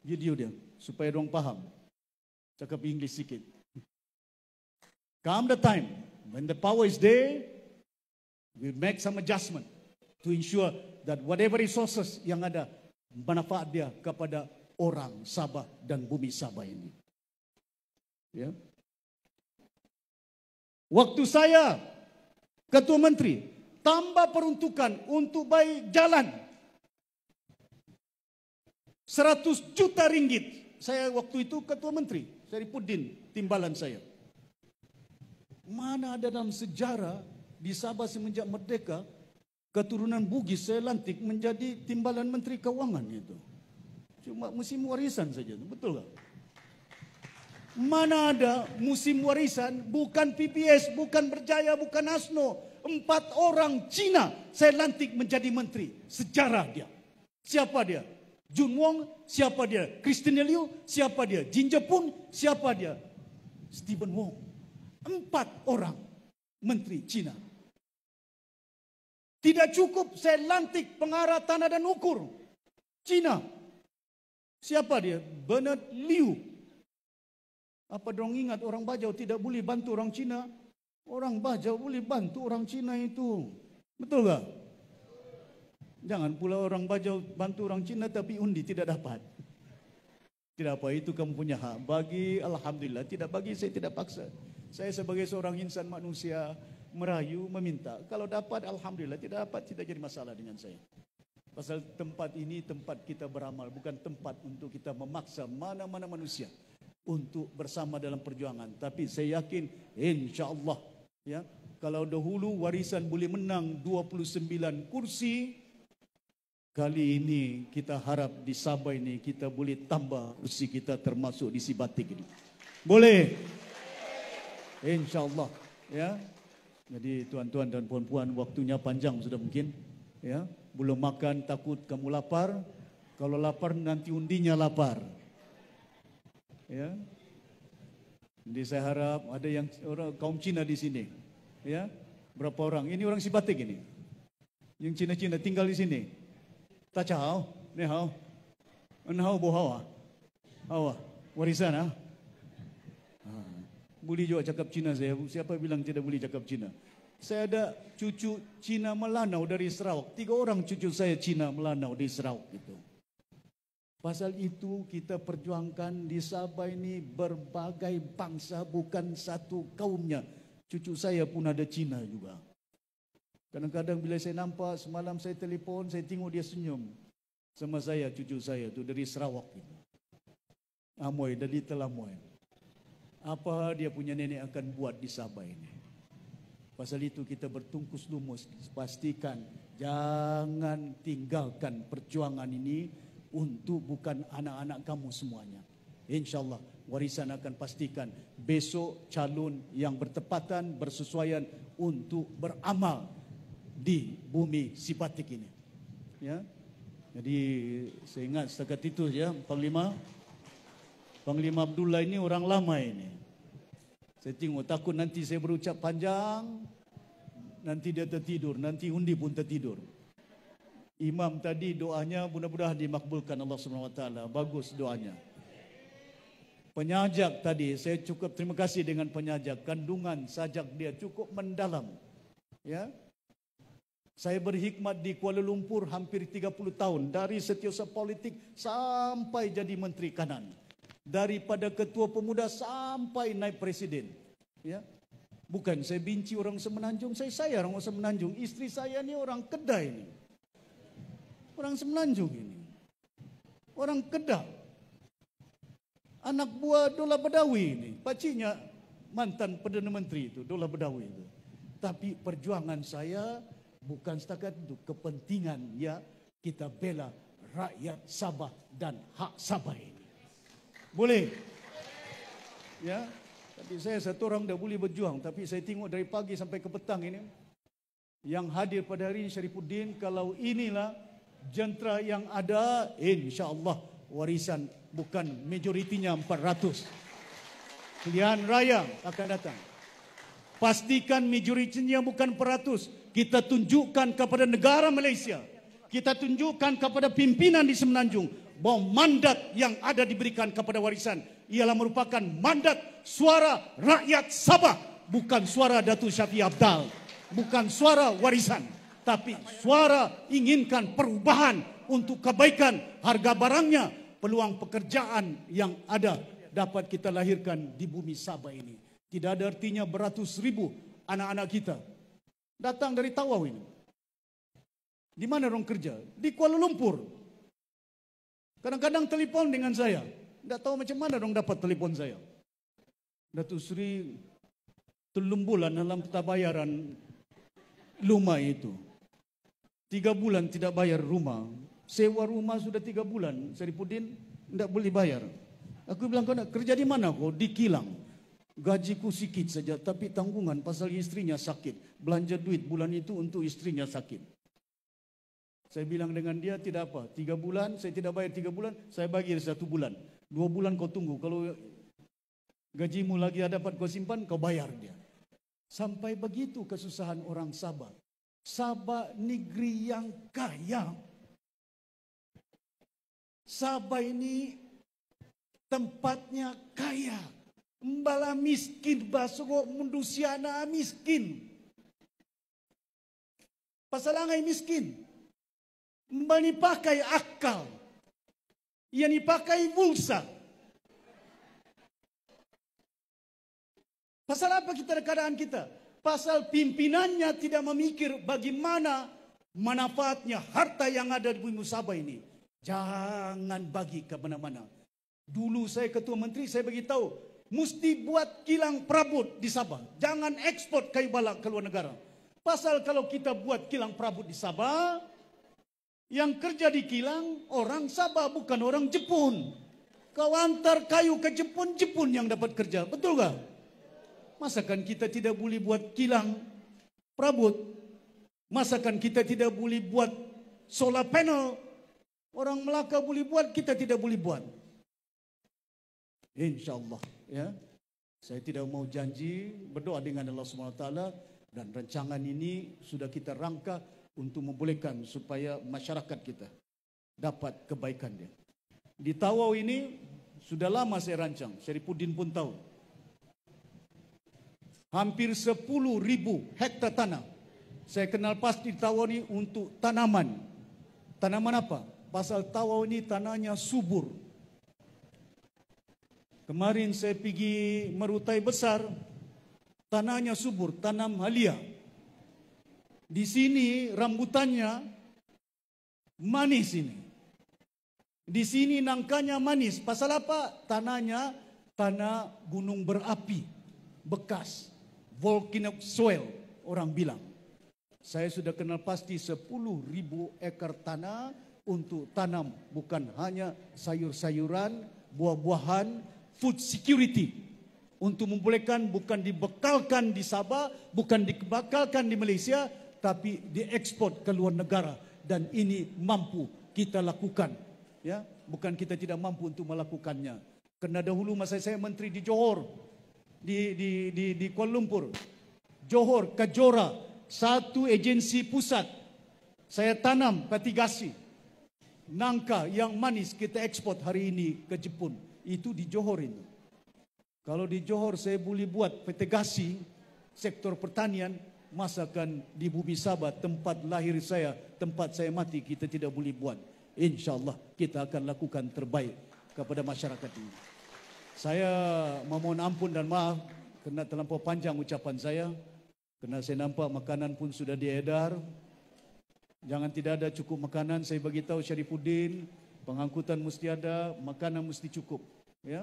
video dia supaya orang paham. Cakap English sikit. Come the time when the power is there, we make some adjustment to ensure that whatever resources yang ada manfaat dia kepada orang Sabah dan bumi Sabah ini. Ya. Waktu saya Ketua Menteri, tambah peruntukan untuk baik jalan 100 juta ringgit. Saya waktu itu Ketua Menteri, Syarifuddin timbalan saya. Mana ada dalam sejarah di Sabah semenjak merdeka, keturunan Bugis saya lantik menjadi timbalan Menteri Keuangan itu. Cuma musim warisan saja, betul tak? Mana ada musim warisan, bukan PPS, bukan Berjaya, bukan Asno. 4 orang Cina saya lantik menjadi menteri. Sejarah dia. Siapa dia? Jun Wong, siapa dia? Christina Liu, siapa dia? Jin Jepun, siapa dia? Stephen Wong. 4 orang menteri Cina. Tidak cukup saya lantik pengarah tanah dan ukur Cina. Siapa dia? Bernard Liu. Apa dorang ingat orang Bajau tidak boleh bantu orang Cina? Orang Bajau boleh bantu orang Cina itu. Betul tak? Jangan pula orang Bajau bantu orang Cina tapi undi tidak dapat. Tidak apa, itu kamu punya hak. Bagi, alhamdulillah. Tidak bagi, saya tidak paksa. Saya sebagai seorang insan manusia merayu, meminta. Kalau dapat, alhamdulillah. Tidak dapat, tidak jadi masalah dengan saya. Pasal tempat ini tempat kita beramal, bukan tempat untuk kita memaksa mana-mana manusia untuk bersama dalam perjuangan. Tapi saya yakin insya-Allah ya, kalau dahulu warisan boleh menang 29 kursi, kali ini kita harap di Sabah ini kita boleh tambah kursi kita termasuk di Sibatik ini. Boleh? Insya-Allah ya. Jadi tuan-tuan dan puan-puan, waktunya panjang sudah mungkin ya. Belum makan takut kamu lapar. Kalau lapar nanti undinya lapar. Ya. Jadi saya harap ada yang orang kaum Cina di sini. Ya. Berapa orang? Ini orang Sibatik ini. Yang Cina-Cina tinggal di sini. Tachao, ni hao. En hao bo hao ah. Hao ah. Warisan ah. Boleh juga cakap Cina saya. Siapa bilang tidak boleh cakap Cina? Saya ada cucu Cina Melanau dari Sarawak. 3 orang cucu saya Cina Melanau di Sarawak itu. Pasal itu kita perjuangkan di Sabah ini berbagai bangsa, bukan satu kaumnya. Cucu saya pun ada Cina juga. Kadang-kadang bila saya nampak, semalam saya telefon, saya tengok dia senyum. Sama saya, cucu saya tu dari Sarawak itu. Amoy, dari Telamoy. Apa dia punya nenek akan buat di Sabah ini? Pasal itu kita bertungkus lumus, pastikan jangan tinggalkan perjuangan ini untuk bukan anak-anak kamu semuanya. InsyaAllah warisan akan pastikan besok calon yang bertepatan, bersesuaian untuk beramal di bumi Sibatik ini. Ya. Jadi saya ingat setakat itu ya, Panglima Abdullah ini orang lama ini. Saya tengok takut nanti saya berucap panjang, nanti dia tertidur, nanti undi pun tertidur. Imam tadi doanya mudah-mudahan dimakbulkan Allah SWT. Bagus doanya. Penyajak tadi, saya cukup terima kasih dengan penyajak. Kandungan sajak dia cukup mendalam. Ya. Saya berhikmat di Kuala Lumpur hampir 30 tahun. Dari setiausaha politik sampai jadi Menteri Kanan. Daripada ketua pemuda sampai naik presiden. Ya. Bukan saya benci orang Semenanjung, saya sayang orang Semenanjung. Isteri saya ni orang Kedah ini. Orang Semenanjung ini. Orang Kedah. Anak buah Dola Badawi ini. Pacinya mantan Perdana Menteri itu, Dola Badawi itu. Tapi perjuangan saya bukan setakat itu. Kepentingan ya kita bela rakyat Sabah dan hak Sabah ini. Boleh? Ya. Tapi saya satu orang dah boleh berjuang. Tapi saya tengok dari pagi sampai ke petang ini. Yang hadir pada hari ini Syarifuddin, kalau inilah jentera yang ada, insya-Allah warisan bukan majoritinya 400. Pilihan raya akan datang. Pastikan majoritinya bukan 400. Kita tunjukkan kepada negara Malaysia, kita tunjukkan kepada pimpinan di Semenanjung bahawa mandat yang ada diberikan kepada warisan ialah merupakan mandat suara rakyat Sabah, bukan suara Datuk Syafiee Apdal, bukan suara warisan, tapi suara inginkan perubahan untuk kebaikan harga barangnya, peluang pekerjaan yang ada dapat kita lahirkan di bumi Sabah ini. Tidak ada artinya beratus ribu anak-anak kita datang dari Tawau ini. Di mana orang kerja? Di Kuala Lumpur. Kadang-kadang telefon dengan saya. Tidak tahu macam mana orang dapat telefon saya. Datuk Seri 3 bulan dalam pentabayaran rumah itu. 3 bulan tidak bayar rumah. Sewa rumah sudah 3 bulan. Syarifuddin tidak boleh bayar. Aku bilang, kau nak kerja di mana kau? Di kilang. Gajiku sikit saja, tapi tanggungan pasal istrinya sakit. Belanja duit bulan itu untuk istrinya sakit. Saya bilang dengan dia, tidak apa. 3 bulan, saya tidak bayar 3 bulan, saya bagi 1 bulan. 2 bulan kau tunggu. Kalau gajimu lagi dapat kau simpan, kau bayar dia. Sampai begitu kesusahan orang Sabah. Sabah negeri yang kaya. Sabah ini tempatnya kaya. Mbala miskin, basgo mundusiana miskin. Pasal angai miskin. Mbani pakai akal. Ia ni pakai pulsa. Pasal apa kita keadaan kita? Pasal pimpinannya tidak memikir bagaimana manfaatnya harta yang ada di bumi Sabah ini. Jangan bagi ke mana-mana. Dulu saya ketua menteri, saya beritahu, mesti buat kilang perabot di Sabah. Jangan ekspor kayu balak ke luar negara. Pasal kalau kita buat kilang perabot di Sabah, yang kerja di kilang orang Sabah, bukan orang Jepun. Kau antar kayu ke Jepun, Jepun yang dapat kerja. Betul tak? Masakan kita tidak boleh buat kilang perabot? Masakan kita tidak boleh buat solar panel? Orang Melaka boleh buat, kita tidak boleh buat. InsyaAllah, ya. Saya tidak mau janji, berdoa dengan Allah SWT, dan rancangan ini sudah kita rangka untuk membolehkan supaya masyarakat kita dapat kebaikan dia. Di Tawau ini sudah lama saya rancang, Syarifuddin pun tahu. Hampir 10,000 hektar tanah. Saya kenal pasti Tawau ini untuk tanaman. Tanaman apa? Pasal Tawau ini tanahnya subur. Kemarin saya pergi Merutai Besar, tanahnya subur, tanam halia. Di sini rambutannya manis ini. Di sini nangkanya manis. Pasal apa? Tanahnya tanah gunung berapi, bekas, volcanic soil orang bilang. Saya sudah kenal pasti 10,000 ekar tanah untuk tanam, bukan hanya sayur-sayuran, buah-buahan, food security. Untuk membolehkan bukan dibekalkan di Sabah, bukan dibekalkan di Malaysia, tapi diekspor ke luar negara. Dan ini mampu kita lakukan. Ya, bukan kita tidak mampu untuk melakukannya. Kerana dahulu masa saya menteri di Johor, di Kuala Lumpur, Johor, Kajora, satu agensi pusat, saya tanam petigasi. Nangka yang manis kita ekspor hari ini ke Jepun. Itu di Johor ini. Kalau di Johor saya boleh buat petigasi sektor pertanian, masakan di bumi Sabah, tempat lahir saya, tempat saya mati, kita tidak boleh buat. InsyaAllah kita akan lakukan terbaik kepada masyarakat ini. Saya memohon ampun dan maaf kerana terlampau panjang ucapan saya. Kerana saya nampak makanan pun sudah diedar. Jangan tidak ada cukup makanan. Saya beritahu Syarifuddin, pengangkutan mesti ada, makanan mesti cukup. Ya,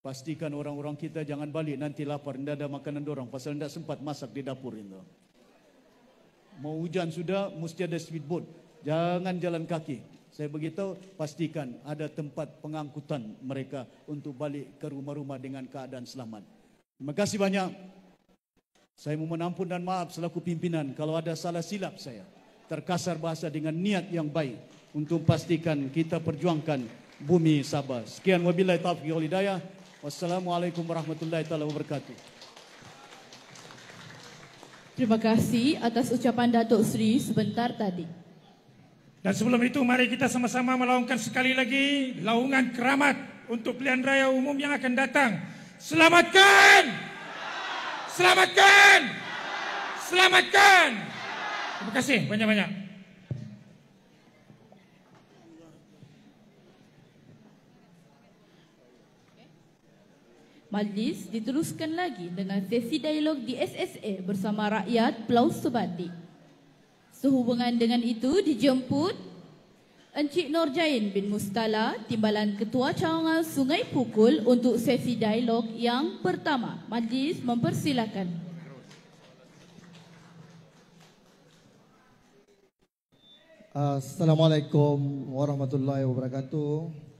pastikan orang-orang kita jangan balik nanti lapar, tidak ada makanan dorang. Pasal tidak sempat masak di dapur itu. Mau hujan sudah, mesti ada speedboat. Jangan jalan kaki. Saya beritahu, pastikan ada tempat pengangkutan mereka untuk balik ke rumah-rumah dengan keadaan selamat. Terima kasih banyak. Saya memohon ampun dan maaf selaku pimpinan kalau ada salah silap saya. terkasar bahasa dengan niat yang baik untuk pastikan kita perjuangkan bumi Sabah. Sekian wabillahi taufiq wal hidayah. Wassalamualaikum warahmatullahi taala wabarakatuh. Terima kasih atas ucapan Datuk Seri sebentar tadi. Dan sebelum itu mari kita sama-sama melaungkan sekali lagi laungan keramat untuk pilihan raya umum yang akan datang. Selamatkan! Selamatkan! Selamatkan! Terima kasih banyak-banyak. Majlis diteruskan lagi dengan sesi dialog di SSA bersama rakyat Pulau Sebatik. Sehubungan dengan itu dijemput Encik Nurjain bin Mustala, Timbalan Ketua Cawangan Sungai Pukul untuk sesi dialog yang pertama. Majlis mempersilakan. Assalamualaikum warahmatullahi wabarakatuh.